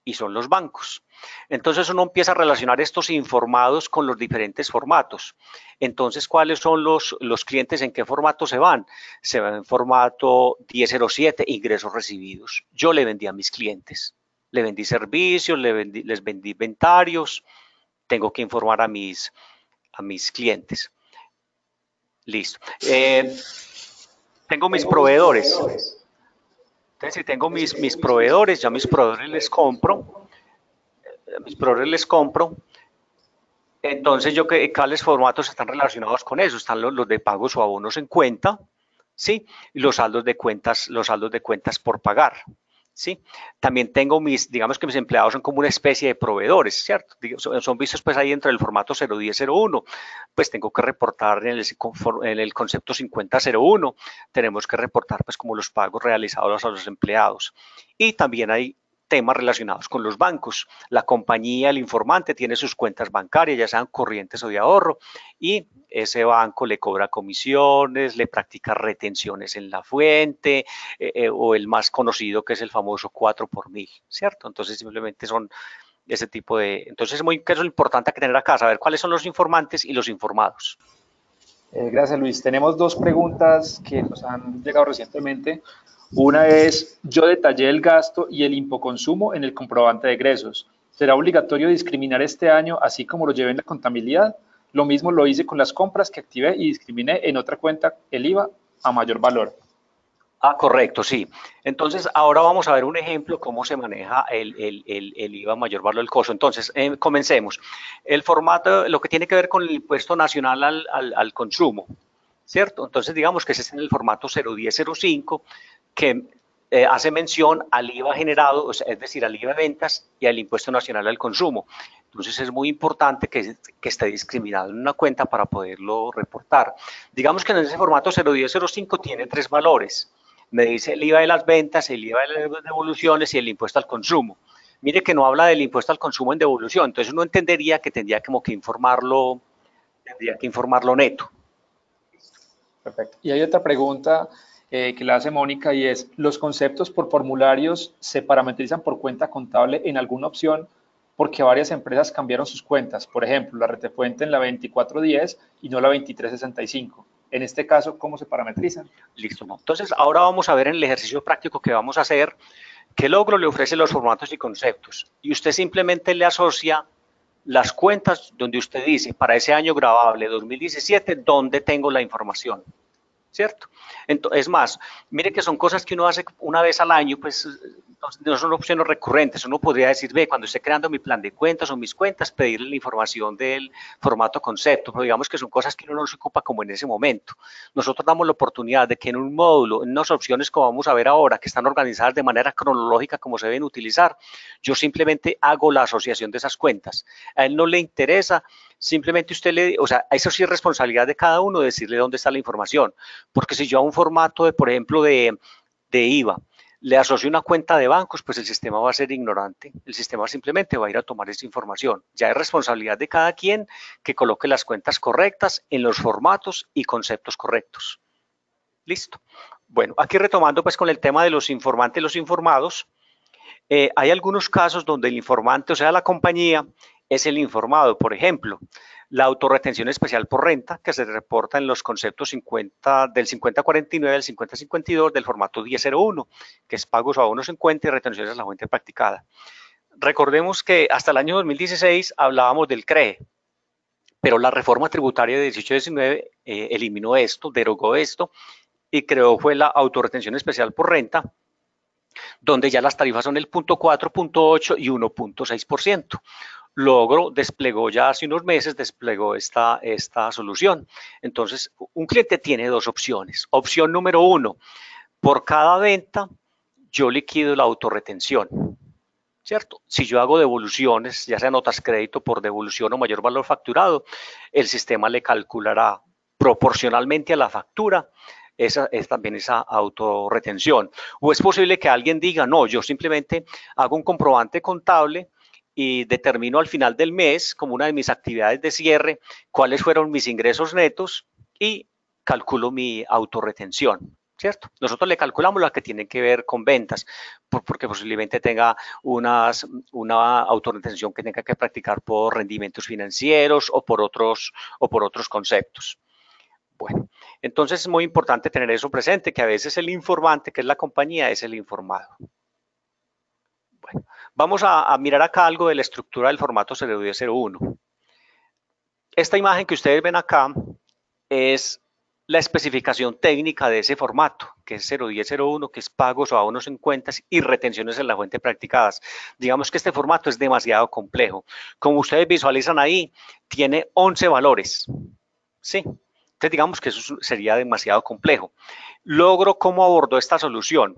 y son los bancos. Entonces uno empieza a relacionar estos informados con los diferentes formatos. Entonces, ¿cuáles son los clientes? ¿En qué formato se van? Se van en formato 1007, ingresos recibidos. Yo le vendí a mis clientes, le vendí servicios, les vendí inventarios, tengo que informar a mis clientes. Listo. Tengo mis proveedores. Entonces, si tengo mis proveedores, ya mis proveedores les compro. Entonces, ¿cuáles formatos están relacionados con eso? Están los de pagos o abonos en cuenta, ¿sí? Y los saldos de cuentas por pagar. ¿Sí? También tengo digamos que mis empleados son como una especie de proveedores, ¿cierto? Son vistos pues ahí dentro del formato 01001, pues tengo que reportar en el concepto 5001, tenemos que reportar pues como los pagos realizados a los empleados. Y también hay temas relacionados con los bancos. La compañía, el informante, tiene sus cuentas bancarias, ya sean corrientes o de ahorro, y ese banco le cobra comisiones, le practica retenciones en la fuente, o el más conocido que es el famoso 4 por 1000, ¿cierto? Entonces simplemente son ese tipo de... Entonces que es lo importante que tener acá, saber cuáles son los informantes y los informados. Gracias, Luis. Tenemos 2 preguntas que nos han llegado recientemente. Una es, yo detallé el gasto y el impoconsumo en el comprobante de egresos. ¿Será obligatorio discriminar este año así como lo llevé en la contabilidad? Lo mismo lo hice con las compras que activé y discriminé en otra cuenta el IVA a mayor valor. Correcto, sí. Entonces, ahora vamos a ver un ejemplo cómo se maneja el IVA a mayor valor del costo. Entonces, comencemos. El formato, lo que tiene que ver con el impuesto nacional al consumo, ¿cierto? Entonces, digamos que ese es en el formato 01005, que hace mención al IVA generado, es decir, al IVA de ventas y al impuesto nacional al consumo. Entonces es muy importante que esté discriminado en una cuenta para poderlo reportar. Digamos que en ese formato 01005 tiene 3 valores. Me dice el IVA de las ventas, el IVA de las devoluciones y el impuesto al consumo. Mire que no habla del impuesto al consumo en devolución, entonces uno entendería que tendría como que informarlo neto. Perfecto. Y hay otra pregunta que le hace Mónica y es, ¿los conceptos por formularios se parametrizan por cuenta contable en alguna opción porque varias empresas cambiaron sus cuentas? Por ejemplo, la retefuente en la 2410 y no la 2365. En este caso, ¿cómo se parametrizan? Listo, ¿no? Entonces, ahora vamos a ver en el ejercicio práctico que vamos a hacer qué Logro le ofrece los formatos y conceptos. Y usted simplemente le asocia las cuentas donde usted dice, para ese año grabable 2017, ¿dónde tengo la información? ¿Cierto? Entonces, es más, mire que son cosas que uno hace una vez al año, pues no son opciones recurrentes. Uno podría decir, ve, cuando esté creando mi plan de cuentas o mis cuentas, pedirle la información del formato concepto, pero digamos que son cosas que uno no se ocupa como en ese momento. Nosotros damos la oportunidad de que en un módulo, en unas opciones como vamos a ver ahora, que están organizadas de manera cronológica como se deben utilizar, yo simplemente hago la asociación de esas cuentas. A él no le interesa, simplemente usted le, o sea, eso sí es responsabilidad de cada uno decirle dónde está la información, porque si yo a un formato de, por ejemplo, de IVA, le asocio una cuenta de bancos, pues el sistema va a ser ignorante. El sistema simplemente va a ir a tomar esa información. Ya es responsabilidad de cada quien que coloque las cuentas correctas en los formatos y conceptos correctos. Listo. Bueno, aquí retomando pues con el tema de los informantes y los informados, hay algunos casos donde el informante, o sea, la compañía, es el informado. Por ejemplo, la autorretención especial por renta, que se reporta en los conceptos 50, del 5049 al 5052 del formato 1001, que es pagos a abonos en cuenta y retenciones a la fuente practicada. Recordemos que hasta el año 2016 hablábamos del CREE, pero la reforma tributaria de 1819 eliminó esto, derogó esto y creó fue la autorretención especial por renta, donde ya las tarifas son el 0.4, 0.8 y 1.6%. Logro desplegó ya hace unos meses, desplegó esta solución. Entonces, un cliente tiene dos opciones. Opción número uno, por cada venta yo liquido la autorretención, ¿cierto? Si yo hago devoluciones, ya sea notas crédito por devolución o mayor valor facturado, el sistema le calculará proporcionalmente a la factura también esa autorretención. O es posible que alguien diga, no, yo simplemente hago un comprobante contable y determino al final del mes, como una de mis actividades de cierre, cuáles fueron mis ingresos netos y calculo mi autorretención, ¿cierto? Nosotros le calculamos las que tienen que ver con ventas, porque posiblemente tenga una autorretención que tenga que practicar por rendimientos financieros o por otros conceptos. Bueno, entonces es muy importante tener eso presente, que a veces el informante, que es la compañía, es el informado. Bueno, vamos a mirar acá algo de la estructura del formato 01001. Esta imagen que ustedes ven acá es la especificación técnica de ese formato, que es 01001, que es pagos o abonos en cuentas y retenciones en la fuente practicadas. Digamos que este formato es demasiado complejo. Como ustedes visualizan ahí, tiene 11 valores, ¿sí? Entonces digamos que eso sería demasiado complejo. Logro cómo abordó esta solución.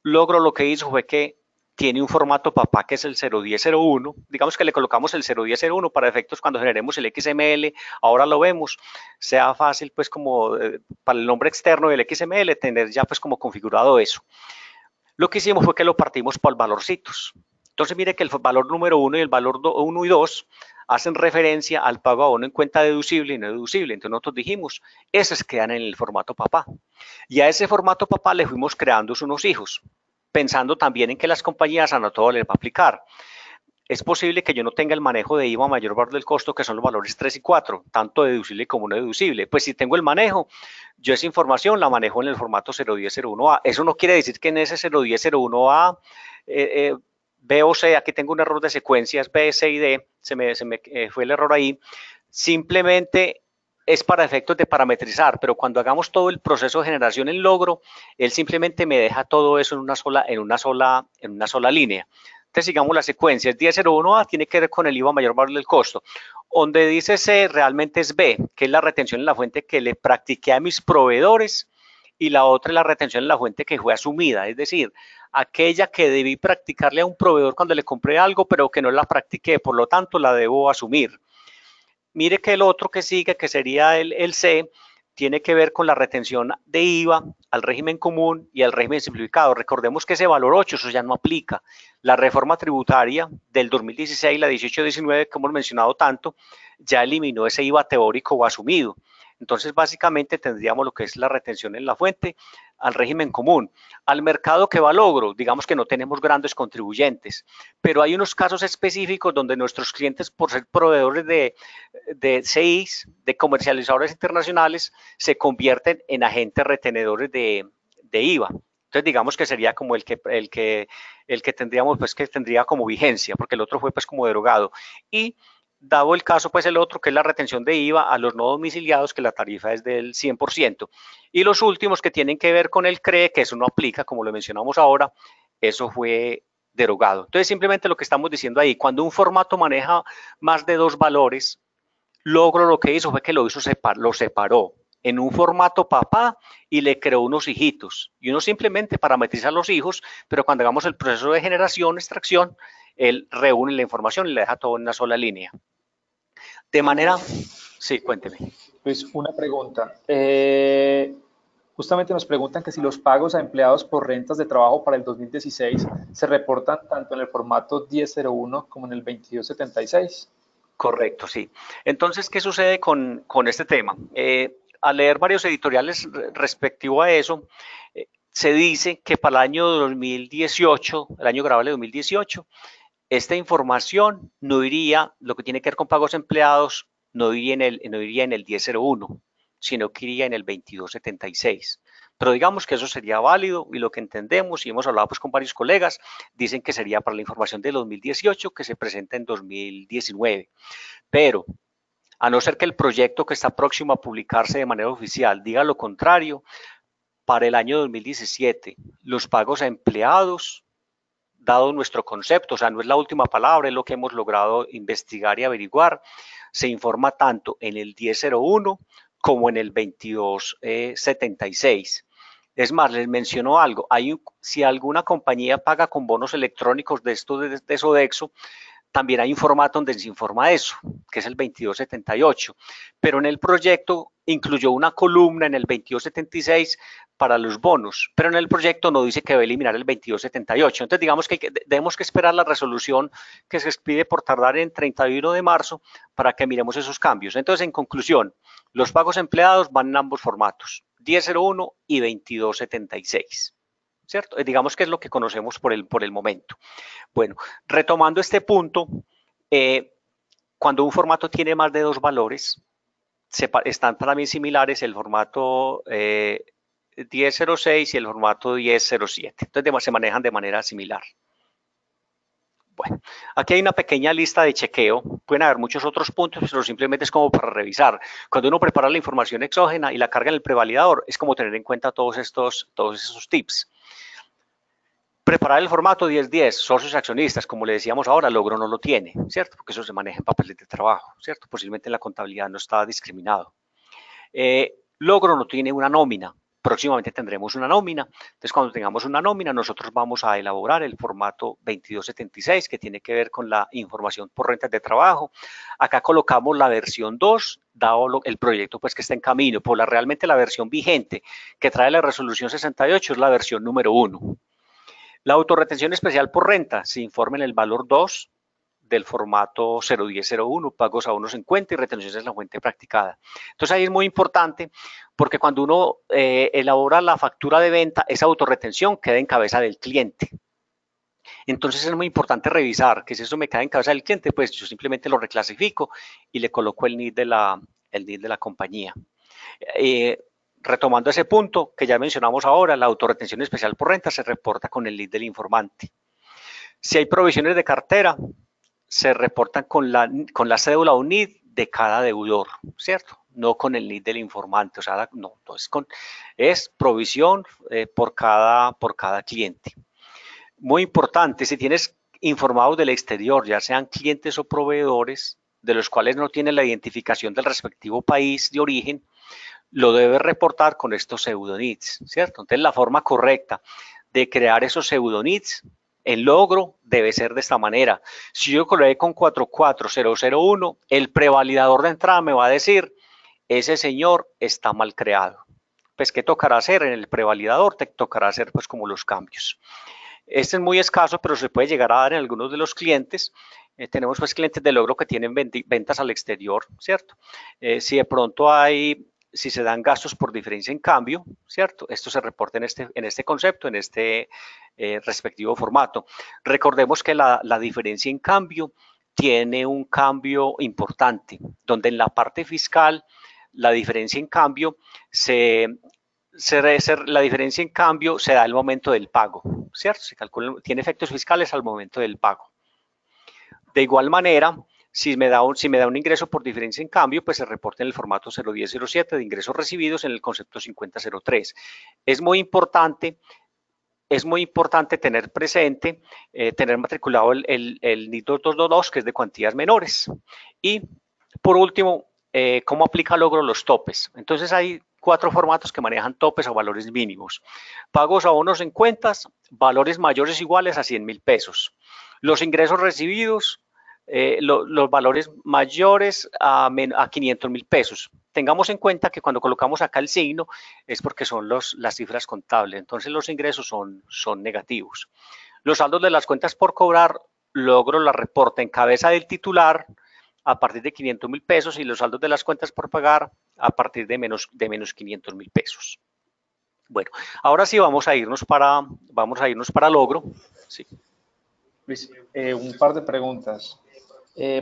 Logro lo que hizo fue que tiene un formato papá que es el 01001. Digamos que le colocamos el 01001 para efectos cuando generemos el XML. Ahora lo vemos. Sea fácil pues como para el nombre externo del XML tener ya pues como configurado eso. Lo que hicimos fue que lo partimos por valorcitos. Entonces mire que el valor número 1 y el valor 1 y 2 hacen referencia al pago abono en cuenta deducible y no deducible. Entonces nosotros dijimos, esos quedan en el formato papá. Y a ese formato papá le fuimos creando unos hijos, pensando también en que las compañías a no todo les va a aplicar. Es posible que yo no tenga el manejo de IVA mayor valor del costo, que son los valores 3 y 4, tanto deducible como no deducible. Pues si tengo el manejo, yo esa información la manejo en el formato 01001A. Eso no quiere decir que en ese 01001A B o C, aquí tengo un error de secuencias B, C y D, se me fue el error ahí, simplemente es para efectos de parametrizar, pero cuando hagamos todo el proceso de generación en Logro, él simplemente me deja todo eso en una sola línea. Entonces sigamos las secuencias. 1001A tiene que ver con el IVA mayor valor del costo. Donde dice C realmente es B, que es la retención en la fuente que le practiqué a mis proveedores, y la otra es la retención en la fuente que fue asumida, es decir, aquella que debí practicarle a un proveedor cuando le compré algo, pero que no la practiqué, por lo tanto la debo asumir. Mire que el otro que sigue, que sería el C, tiene que ver con la retención de IVA al régimen común y al régimen simplificado. Recordemos que ese valor 8, eso ya no aplica. La reforma tributaria del 2016, la 18-19, que hemos mencionado tanto, ya eliminó ese IVA teórico o asumido. Entonces, básicamente tendríamos lo que es la retención en la fuente al régimen común. Al mercado que va a logro, digamos que no tenemos grandes contribuyentes, pero hay unos casos específicos donde nuestros clientes, por ser proveedores de CIs, de comercializadores internacionales, se convierten en agentes retenedores de IVA. Entonces, digamos que sería como el que tendríamos, pues, que tendría como vigencia, porque el otro fue, pues, como derogado. Y dado el caso, pues, el otro, que es la retención de IVA a los no domiciliados, que la tarifa es del 100%. Y los últimos que tienen que ver con el CRE, que eso no aplica, como lo mencionamos ahora, eso fue derogado. Entonces, simplemente lo que estamos diciendo ahí, cuando un formato maneja más de 2 valores, Logro lo que hizo fue que lo separó en un formato papá y le creó unos hijitos. Y uno simplemente parametriza los hijos, pero cuando hagamos el proceso de generación, extracción, él reúne la información y le deja todo en una sola línea. De manera... Sí, cuénteme. Pues una pregunta. Justamente nos preguntan que si los pagos a empleados por rentas de trabajo para el 2016 se reportan tanto en el formato 1001 como en el 2276. Correcto, sí. Entonces, ¿qué sucede con este tema? Al leer varios editoriales respectivo a eso, se dice que para el año 2018, el año grabable de 2018, esta información no iría, lo que tiene que ver con pagos empleados, no iría en el 1001, sino que iría en el 2276. Pero digamos que eso sería válido y lo que entendemos, y hemos hablado pues con varios colegas, dicen que sería para la información de 2018 que se presenta en 2019. Pero, a no ser que el proyecto que está próximo a publicarse de manera oficial diga lo contrario, para el año 2017, los pagos a empleados, dado nuestro concepto, o sea, no es la última palabra, es lo que hemos logrado investigar y averiguar, se informa tanto en el 1001 como en el 2276. Es más, les menciono algo, si alguna compañía paga con bonos electrónicos de esto de Sodexo, también hay un formato donde se informa eso, que es el 2278, pero en el proyecto incluyó una columna en el 2276 para los bonos, pero en el proyecto no dice que va a eliminar el 2278. Entonces, digamos que tenemos que esperar la resolución que se expide por tardar en 31 de marzo para que miremos esos cambios. Entonces, en conclusión, los pagos empleados van en ambos formatos, 1001 y 2276. ¿Cierto? Digamos que es lo que conocemos por el momento. Bueno, retomando este punto, cuando un formato tiene más de 2 valores, están también similares el formato 1006 y el formato 1007. Entonces se manejan de manera similar. Bueno, aquí hay una pequeña lista de chequeo. Pueden haber muchos otros puntos, pero simplemente es como para revisar. Cuando uno prepara la información exógena y la carga en el prevalidador, es como tener en cuenta todos esos tips. Preparar el formato 1010, socios accionistas, como le decíamos ahora, Logro no lo tiene, ¿cierto? Porque eso se maneja en papeles de trabajo, ¿cierto? Posiblemente en la contabilidad no está discriminado. Logro no tiene una nómina, próximamente tendremos una nómina, entonces cuando tengamos una nómina nosotros vamos a elaborar el formato 2276 que tiene que ver con la información por rentas de trabajo. Acá colocamos la versión 2, dado el proyecto pues que está en camino, pero realmente la versión vigente que trae la resolución 68 es la versión número 1. La autorretención especial por renta se informa en el valor 2 del formato 01001, pagos a unos en cuenta y retenciones en la fuente practicada. Entonces ahí es muy importante porque cuando uno elabora la factura de venta, esa autorretención queda en cabeza del cliente. Entonces es muy importante revisar que si eso me queda en cabeza del cliente, pues yo simplemente lo reclasifico y le coloco el NID de la compañía. Retomando ese punto que ya mencionamos ahora, la autorretención especial por renta se reporta con el NID del informante. Si hay provisiones de cartera, se reportan con la cédula o NID de cada deudor, ¿cierto? No con el NID del informante, o sea, no, es provisión por cada cliente. Muy importante, si tienes informados del exterior, ya sean clientes o proveedores, de los cuales no tienen la identificación del respectivo país de origen, lo debe reportar con estos pseudonits, ¿cierto? Entonces, la forma correcta de crear esos pseudonits en Logro debe ser de esta manera. Si yo coloqué con 44001, el prevalidador de entrada me va a decir ese señor está mal creado. Pues, ¿qué tocará hacer? En el prevalidador te tocará hacer pues como los cambios. Este es muy escaso, pero se puede llegar a dar en algunos de los clientes. Tenemos pues clientes de logro que tienen ventas al exterior, ¿cierto? Si de pronto si se dan gastos por diferencia en cambio, ¿cierto? Esto se reporta en este concepto, en este respectivo formato. Recordemos que la diferencia en cambio tiene un cambio importante, donde en la parte fiscal la diferencia en cambio la diferencia en cambio se da al momento del pago, ¿cierto? Se calcula, tiene efectos fiscales al momento del pago. De igual manera, si me da un ingreso por diferencia en cambio, pues se reporta en el formato 01007 de ingresos recibidos en el concepto 5003. Es muy importante tener presente, tener matriculado el NIT 2222, que es de cuantías menores. Y por último, ¿cómo aplica logro los topes? Entonces hay 4 formatos que manejan topes o valores mínimos. Pagos a bonos en cuentas, valores mayores o iguales a 100.000 pesos. Los ingresos recibidos, los valores mayores a 500.000 pesos. Tengamos en cuenta que cuando colocamos acá el signo es porque son las cifras contables, entonces los ingresos son negativos. Los saldos de las cuentas por cobrar, logro la reporta en cabeza del titular a partir de 500.000 pesos y los saldos de las cuentas por pagar a partir de menos 500.000 pesos. Bueno, ahora sí vamos a irnos para logro. Sí. Luis, un par de preguntas.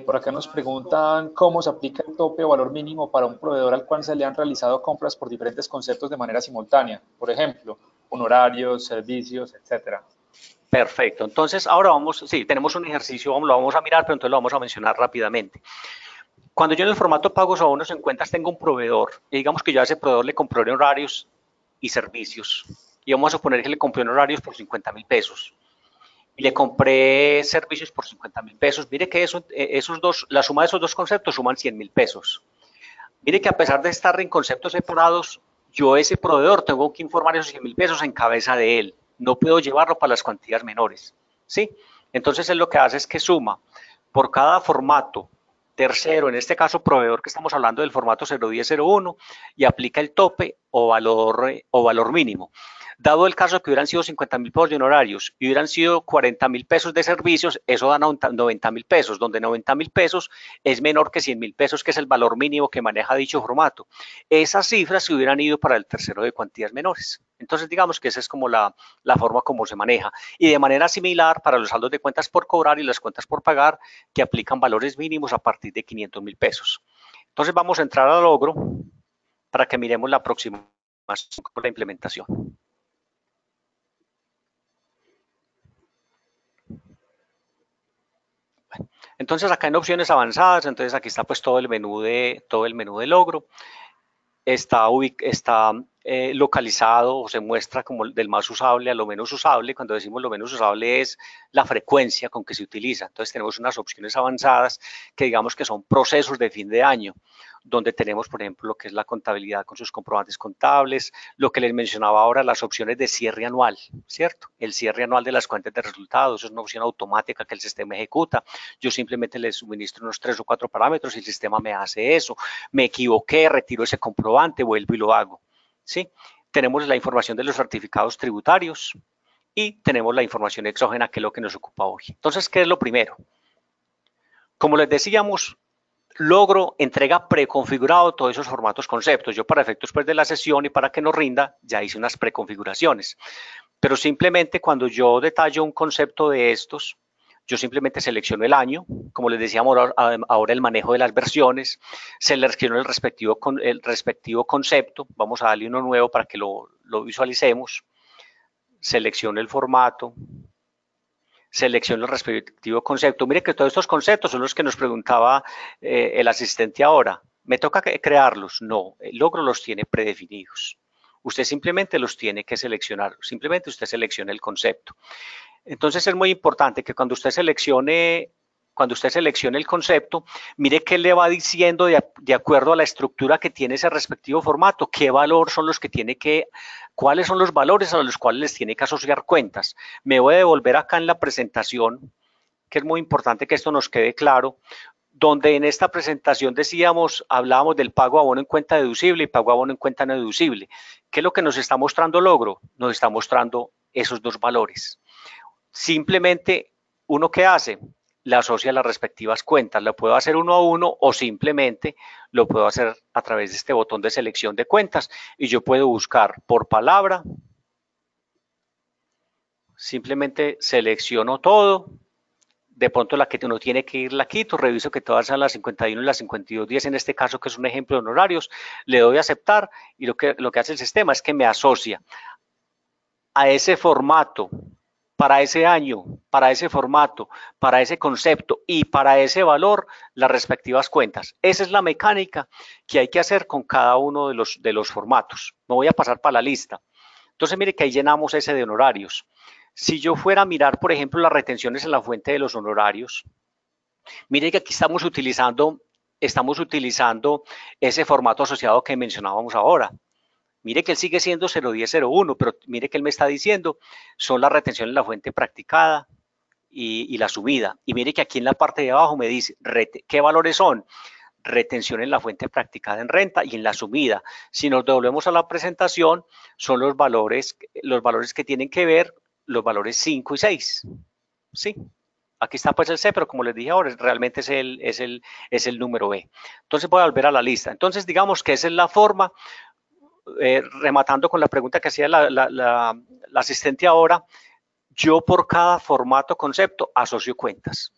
Por acá nos preguntan cómo se aplica el tope o valor mínimo para un proveedor al cual se le han realizado compras por diferentes conceptos de manera simultánea. Por ejemplo, honorarios, servicios, etcétera. Perfecto. Entonces, ahora tenemos un ejercicio, lo vamos a mirar, pero entonces lo vamos a mencionar rápidamente. Cuando yo en el formato pagos a bonos en cuentas tengo un proveedor, y digamos que yo a ese proveedor le compré honorarios y servicios, y vamos a suponer que le compré honorarios por 50.000 pesos, y le compré servicios por 50.000 pesos. Mire que la suma de esos dos conceptos suman 100.000 pesos. Mire que a pesar de estar en conceptos separados, yo ese proveedor tengo que informar esos 100.000 pesos en cabeza de él. No puedo llevarlo para las cuantías menores, ¿sí? Entonces él lo que hace es que suma por cada formato tercero, en este caso proveedor que estamos hablando del formato 01001, y aplica el tope o valor mínimo. Dado el caso que hubieran sido 50.000 pesos de honorarios y hubieran sido 40.000 pesos de servicios, eso da 90.000 pesos, donde 90.000 pesos es menor que 100.000 pesos, que es el valor mínimo que maneja dicho formato. Esas cifras se hubieran ido para el tercero de cuantías menores. Entonces, digamos que esa es como la forma como se maneja. Y de manera similar para los saldos de cuentas por cobrar y las cuentas por pagar, que aplican valores mínimos a partir de 500.000 pesos. Entonces, vamos a entrar a logro para que miremos la aproximación con la implementación. Entonces acá en opciones avanzadas, entonces aquí está pues todo el menú de logro. Está localizado o se muestra como del más usable a lo menos usable. Cuando decimos lo menos usable es la frecuencia con que se utiliza. Entonces tenemos unas opciones avanzadas que digamos que son procesos de fin de año, donde tenemos, por ejemplo, lo que es la contabilidad con sus comprobantes contables, lo que les mencionaba ahora, las opciones de cierre anual, ¿cierto? El cierre anual de las cuentas de resultados es una opción automática que el sistema ejecuta. Yo simplemente les suministro unos 3 o 4 parámetros y el sistema me hace eso. Me equivoqué, retiro ese comprobante, vuelvo y lo hago, ¿sí? Tenemos la información de los certificados tributarios y tenemos la información exógena, que es lo que nos ocupa hoy. Entonces, ¿qué es lo primero? Como les decíamos, logro entrega preconfigurado todos esos formatos conceptos. Yo para efectos pues, de la sesión y para que nos rinda, ya hice unas preconfiguraciones. Pero simplemente cuando yo detallo un concepto de estos, yo simplemente selecciono el año, como les decíamos ahora el manejo de las versiones, selecciono el respectivo concepto, vamos a darle uno nuevo para que lo visualicemos, selecciono el formato, selecciono el respectivo concepto. Mire que todos estos conceptos son los que nos preguntaba el asistente ahora. ¿Me toca crearlos? No, el logro los tiene predefinidos. Usted simplemente los tiene que seleccionar, simplemente usted selecciona el concepto. Entonces es muy importante que cuando usted seleccione el concepto, mire qué le va diciendo de acuerdo a la estructura que tiene ese respectivo formato, qué valor son los que tiene que, cuáles son los valores a los cuales les tiene que asociar cuentas. Me voy a devolver acá en la presentación, que es muy importante que esto nos quede claro, donde en esta presentación hablábamos del pago abono en cuenta deducible y pago abono en cuenta no deducible. ¿Qué es lo que nos está mostrando Logro? Nos está mostrando esos dos valores. Simplemente, ¿uno qué hace? Le asocia las respectivas cuentas. Lo puedo hacer uno a uno o simplemente lo puedo hacer a través de este botón de selección de cuentas y yo puedo buscar por palabra. Simplemente selecciono todo. De pronto la que uno tiene que ir la quito, reviso que todas sean las 51 y las 5210 en este caso, que es un ejemplo de honorarios, le doy a aceptar y lo que hace el sistema es que me asocia a ese formato, para ese año, para ese formato, para ese concepto y para ese valor, las respectivas cuentas. Esa es la mecánica que hay que hacer con cada uno de los formatos. Me voy a pasar para la lista. Entonces, mire que ahí llenamos ese de honorarios. Si yo fuera a mirar, por ejemplo, las retenciones en la fuente de los honorarios, mire que aquí estamos utilizando ese formato asociado que mencionábamos ahora. Mire que él sigue siendo 01001, pero mire que él me está diciendo son las retenciones en la fuente practicada y la subida. Y mire que aquí en la parte de abajo me dice qué valores son. Retención en la fuente practicada en renta y en la subida. Si nos devolvemos a la presentación, son los valores que tienen que ver los valores 5 y 6. ¿Sí? Aquí está pues el C, pero como les dije ahora, realmente es el número B. Entonces voy a volver a la lista. Entonces digamos que esa es la forma, rematando con la pregunta que hacía la asistente ahora, yo por cada formato concepto asocio cuentas.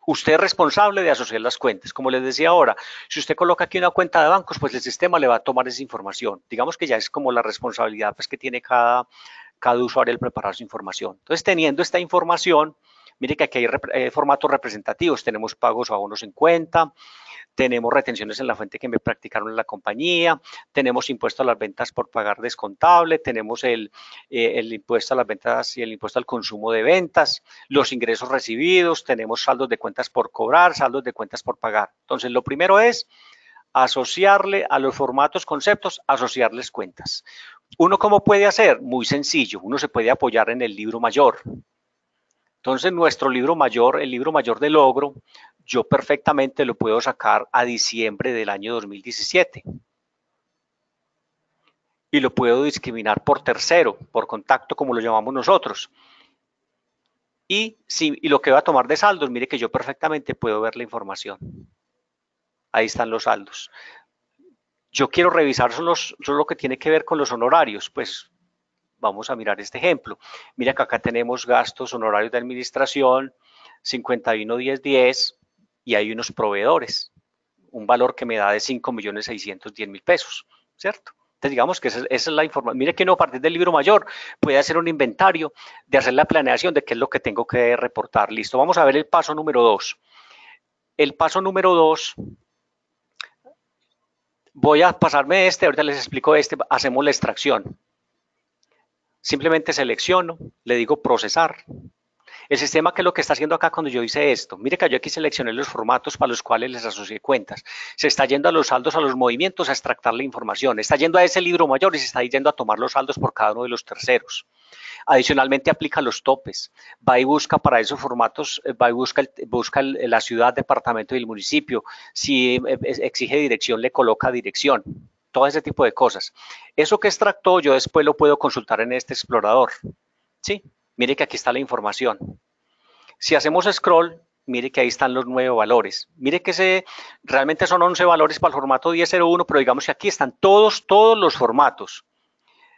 Usted es responsable de asociar las cuentas. Como les decía ahora, si usted coloca aquí una cuenta de bancos, pues el sistema le va a tomar esa información. Digamos que ya es como la responsabilidad pues, que tiene cada usuario el preparar su información. Entonces, teniendo esta información, mire que aquí hay formatos representativos. Tenemos pagos o abonos en cuenta, tenemos retenciones en la fuente que me practicaron en la compañía, tenemos impuesto a las ventas por pagar descontable, tenemos el impuesto a las ventas y el impuesto al consumo de ventas, los ingresos recibidos, tenemos saldos de cuentas por cobrar, saldos de cuentas por pagar. Entonces, lo primero es asociarle a los formatos, conceptos, asociarles cuentas. ¿Uno cómo puede hacer? Muy sencillo, uno se puede apoyar en el libro mayor. Entonces, nuestro libro mayor, el libro mayor de Logro, yo perfectamente lo puedo sacar a diciembre del año 2017. Y lo puedo discriminar por tercero, por contacto, como lo llamamos nosotros. Y lo que va a tomar de saldos, mire que yo perfectamente puedo ver la información. Ahí están los saldos. Yo quiero revisar solo lo que tiene que ver con los honorarios, pues vamos a mirar este ejemplo. Mira que acá tenemos gastos honorarios de administración, 51.1010 y hay unos proveedores, un valor que me da de 5.610.000 pesos, ¿cierto? Entonces digamos que esa es la información. Mire que uno a partir del libro mayor puede hacer un inventario de hacer la planeación de qué es lo que tengo que reportar. Listo, vamos a ver el paso número 2. El paso número 2, voy a pasarme ahorita les explico hacemos la extracción. Simplemente selecciono, le digo procesar. El sistema, ¿qué es lo que está haciendo acá cuando yo hice esto? Mire que yo aquí seleccioné los formatos para los cuales les asocié cuentas. Se está yendo a los saldos, a los movimientos, a extractar la información. Está yendo a ese libro mayor y se está yendo a tomar los saldos por cada uno de los terceros. Adicionalmente aplica los topes. Va y busca para esos formatos, va y busca la ciudad, departamento y el municipio. Si exige dirección, le coloca dirección. Todo ese tipo de cosas. Eso que extractó yo después lo puedo consultar en este explorador. ¿Sí? Mire que aquí está la información. Si hacemos scroll, mire que ahí están los 9 valores. Mire que realmente son 11 valores para el formato 1001, pero digamos que aquí están todos los formatos.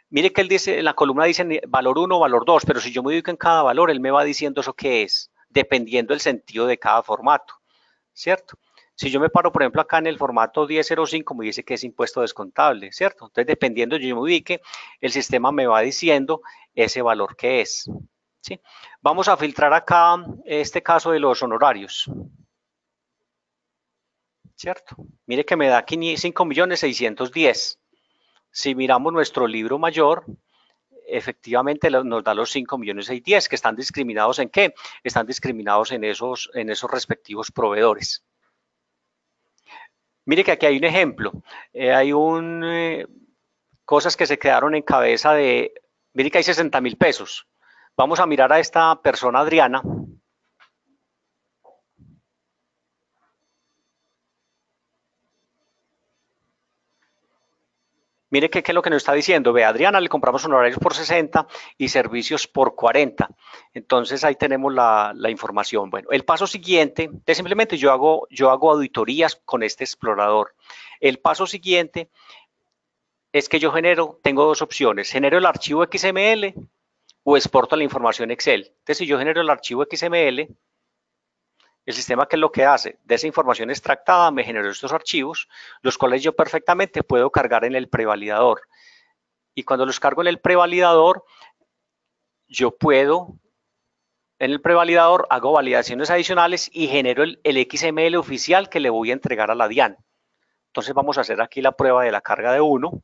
Mire que él dice, en la columna dice valor 1, valor 2, pero si yo me ubico en cada valor, él me va diciendo eso qué es, dependiendo del sentido de cada formato, ¿cierto? Si yo me paro, por ejemplo, acá en el formato 1005, me dice que es impuesto descontable, ¿cierto? Entonces, dependiendo de yo me ubique, el sistema me va diciendo ese valor que es, ¿sí? Vamos a filtrar acá este caso de los honorarios, ¿cierto? Mire que me da 5.610.000. Si miramos nuestro libro mayor, efectivamente nos da los 5.610.000 que están discriminados ¿en qué? Están discriminados en esos respectivos proveedores. Mire que aquí hay un ejemplo, hay cosas que se quedaron en cabeza de, mire que hay 60.000 pesos. Vamos a mirar a esta persona Adriana. Mire qué es lo que nos está diciendo. Ve, a Adriana le compramos honorarios por 60 y servicios por 40. Entonces ahí tenemos la información. Bueno, el paso siguiente es simplemente yo hago auditorías con este explorador. El paso siguiente es que yo tengo dos opciones. Genero el archivo XML o exporto la información Excel. Entonces, si yo genero el archivo XML, el sistema, ¿qué es lo que hace? De esa información extractada me generó estos archivos, los cuales yo perfectamente puedo cargar en el prevalidador. Y cuando los cargo en el prevalidador, yo puedo, en el prevalidador, hago validaciones adicionales y genero el XML oficial que le voy a entregar a la DIAN. Entonces vamos a hacer aquí la prueba de la carga de 1.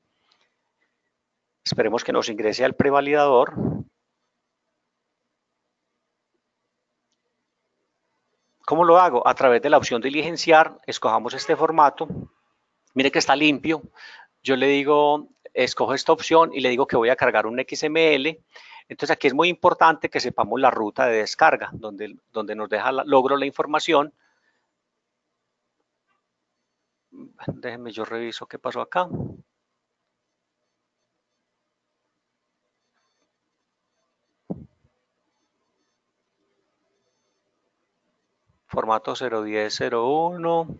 Esperemos que nos ingrese al prevalidador. ¿Cómo lo hago? A través de la opción diligenciar, escojamos este formato. Mire que está limpio. Yo le digo, escojo esta opción y le digo que voy a cargar un XML. Entonces aquí es muy importante que sepamos la ruta de descarga, donde nos deja logro la información. Déjenme, yo reviso qué pasó acá. Formato 01001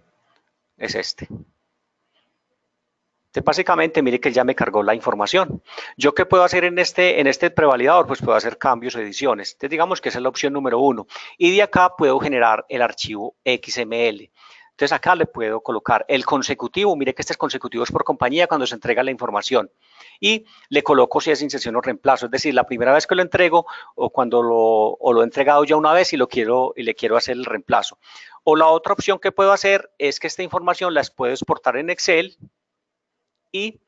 es este. Entonces, básicamente, mire que ya me cargó la información. ¿Yo qué puedo hacer en este prevalidador? Pues puedo hacer cambios o ediciones. Entonces, digamos que esa es la opción número 1. Y de acá puedo generar el archivo XML. Entonces, acá le puedo colocar el consecutivo. Mire que este es consecutivo, es por compañía cuando se entrega la información. Y le coloco si es inserción o reemplazo. Es decir, la primera vez que lo entrego o cuando lo he entregado ya una vez y le quiero hacer el reemplazo. O la otra opción que puedo hacer es que esta información la puedo exportar en Excel. Y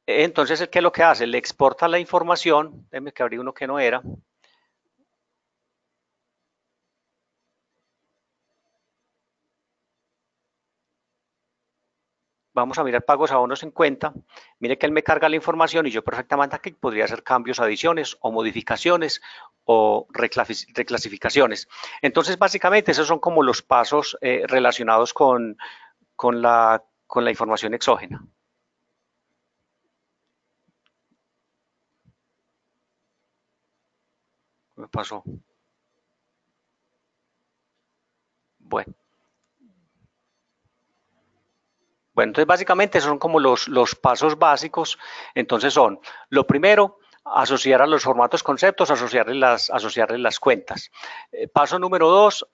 entonces, ¿qué es lo que hace? Le exporta la información. Déjeme que abrí uno que no era. Vamos a mirar pagos, abonos en cuenta. Mire que él me carga la información y yo perfectamente aquí podría hacer cambios, adiciones o modificaciones o reclasificaciones. Entonces, básicamente, esos son como los pasos relacionados con la información exógena. ¿Qué me pasó? Bueno. Bueno, entonces básicamente esos son como los pasos básicos. Entonces son, lo primero, asociar a los formatos conceptos, asociarles las cuentas. Paso número 2,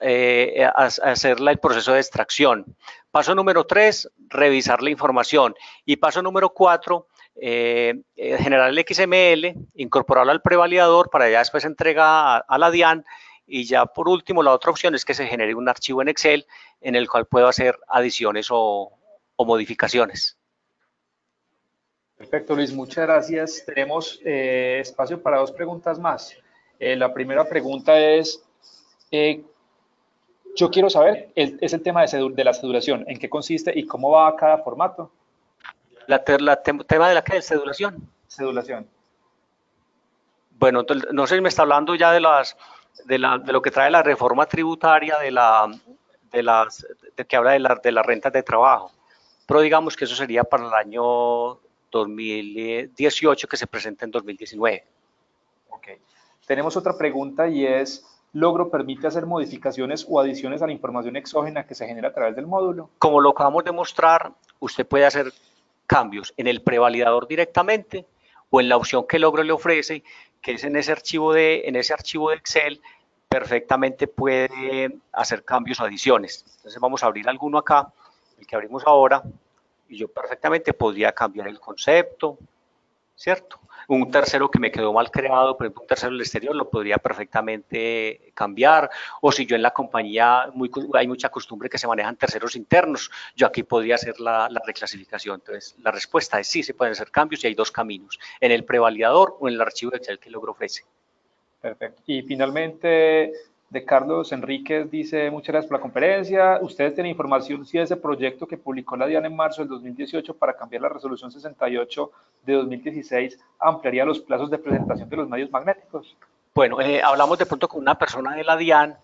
hacer el proceso de extracción. Paso número 3, revisar la información. Y paso número 4, generar el XML, incorporarlo al prevalidador para ya después entrega a la DIAN. Y ya por último, la otra opción es que se genere un archivo en Excel en el cual puedo hacer adiciones o modificaciones. Perfecto, Luis, muchas gracias. Tenemos espacio para dos preguntas más. La primera pregunta es, yo quiero saber, es el tema de la cedulación, ¿en qué consiste y cómo va cada formato? ¿Tema de la qué? ¿De cedulación? Cedulación. Bueno, no sé si me está hablando ya de lo que trae la reforma tributaria que habla de las rentas de trabajo. Pero digamos que eso sería para el año 2018 que se presenta en 2019. Ok. Tenemos otra pregunta y es, ¿Logro permite hacer modificaciones o adiciones a la información exógena que se genera a través del módulo? Como lo acabamos de mostrar, usted puede hacer cambios en el prevalidador directamente o en la opción que Logro le ofrece, que es en ese archivo de Excel, perfectamente puede hacer cambios o adiciones. Entonces vamos a abrir alguno acá. El que abrimos ahora, y yo perfectamente podría cambiar el concepto, ¿cierto? Un tercero que me quedó mal creado, por ejemplo, un tercero del exterior, lo podría perfectamente cambiar, o si yo en la compañía hay mucha costumbre que se manejan terceros internos, yo aquí podría hacer la reclasificación. Entonces, la respuesta es sí, se pueden hacer cambios y hay dos caminos, en el prevalidador o en el archivo de Excel que Logro ofrece. Perfecto. Y finalmente, de Carlos Enríquez dice, muchas gracias por la conferencia. ¿Ustedes tienen información si ese proyecto que publicó la DIAN en marzo del 2018 para cambiar la resolución 68 de 2016 ampliaría los plazos de presentación de los medios magnéticos? Bueno, hablamos de pronto con una persona de la DIAN,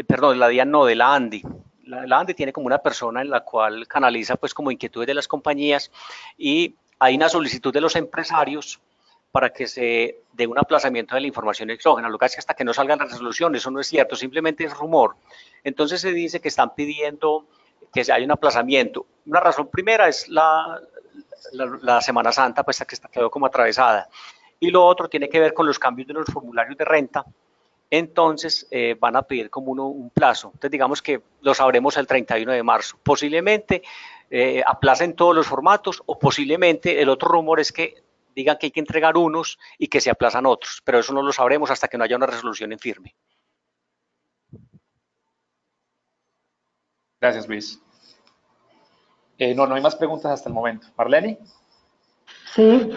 perdón, de la DIAN no, de la ANDI. La ANDI tiene como una persona en la cual canaliza pues como inquietudes de las compañías y hay una solicitud de los empresarios para que se dé un aplazamiento de la información exógena. Lo que hace es que hasta que no salga la resolución, eso no es cierto, simplemente es rumor. Entonces se dice que están pidiendo que haya un aplazamiento. Una razón primera es la Semana Santa, pues que quedó como atravesada. Y lo otro tiene que ver con los cambios de los formularios de renta. Entonces van a pedir como un plazo. Entonces digamos que lo sabremos el 31 de marzo. Posiblemente aplacen todos los formatos o posiblemente el otro rumor es que digan que hay que entregar unos y que se aplazan otros, pero eso no lo sabremos hasta que no haya una resolución en firme. Gracias, Luis. No hay más preguntas hasta el momento. Marlene. Sí,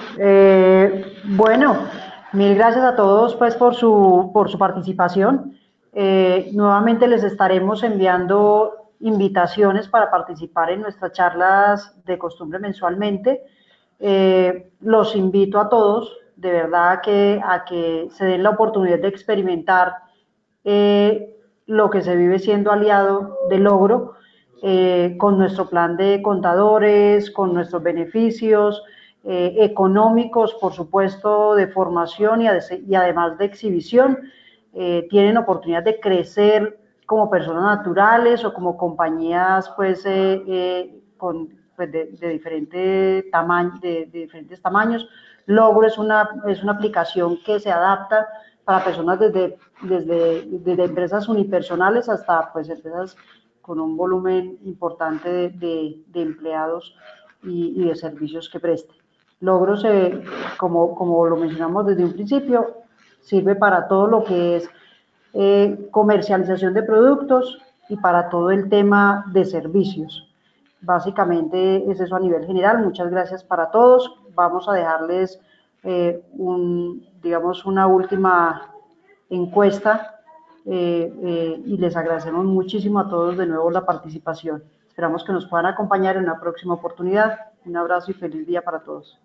bueno, mil gracias a todos pues por su participación. Nuevamente les estaremos enviando invitaciones para participar en nuestras charlas de costumbre mensualmente. Los invito a todos, de verdad, a que se den la oportunidad de experimentar lo que se vive siendo aliado de Logro, con nuestro plan de contadores, con nuestros beneficios económicos, por supuesto, de formación y además de exhibición. Tienen oportunidad de crecer como personas naturales o como compañías pues, pues de diferentes tamaños. Logro es una aplicación que se adapta para personas desde empresas unipersonales hasta pues empresas con un volumen importante de empleados y de servicios que preste. Logros, como lo mencionamos desde un principio, sirve para todo lo que es comercialización de productos y para todo el tema de servicios. Básicamente es eso a nivel general. Muchas gracias para todos. Vamos a dejarles digamos, una última encuesta y les agradecemos muchísimo a todos de nuevo la participación. Esperamos que nos puedan acompañar en una próxima oportunidad. Un abrazo y feliz día para todos.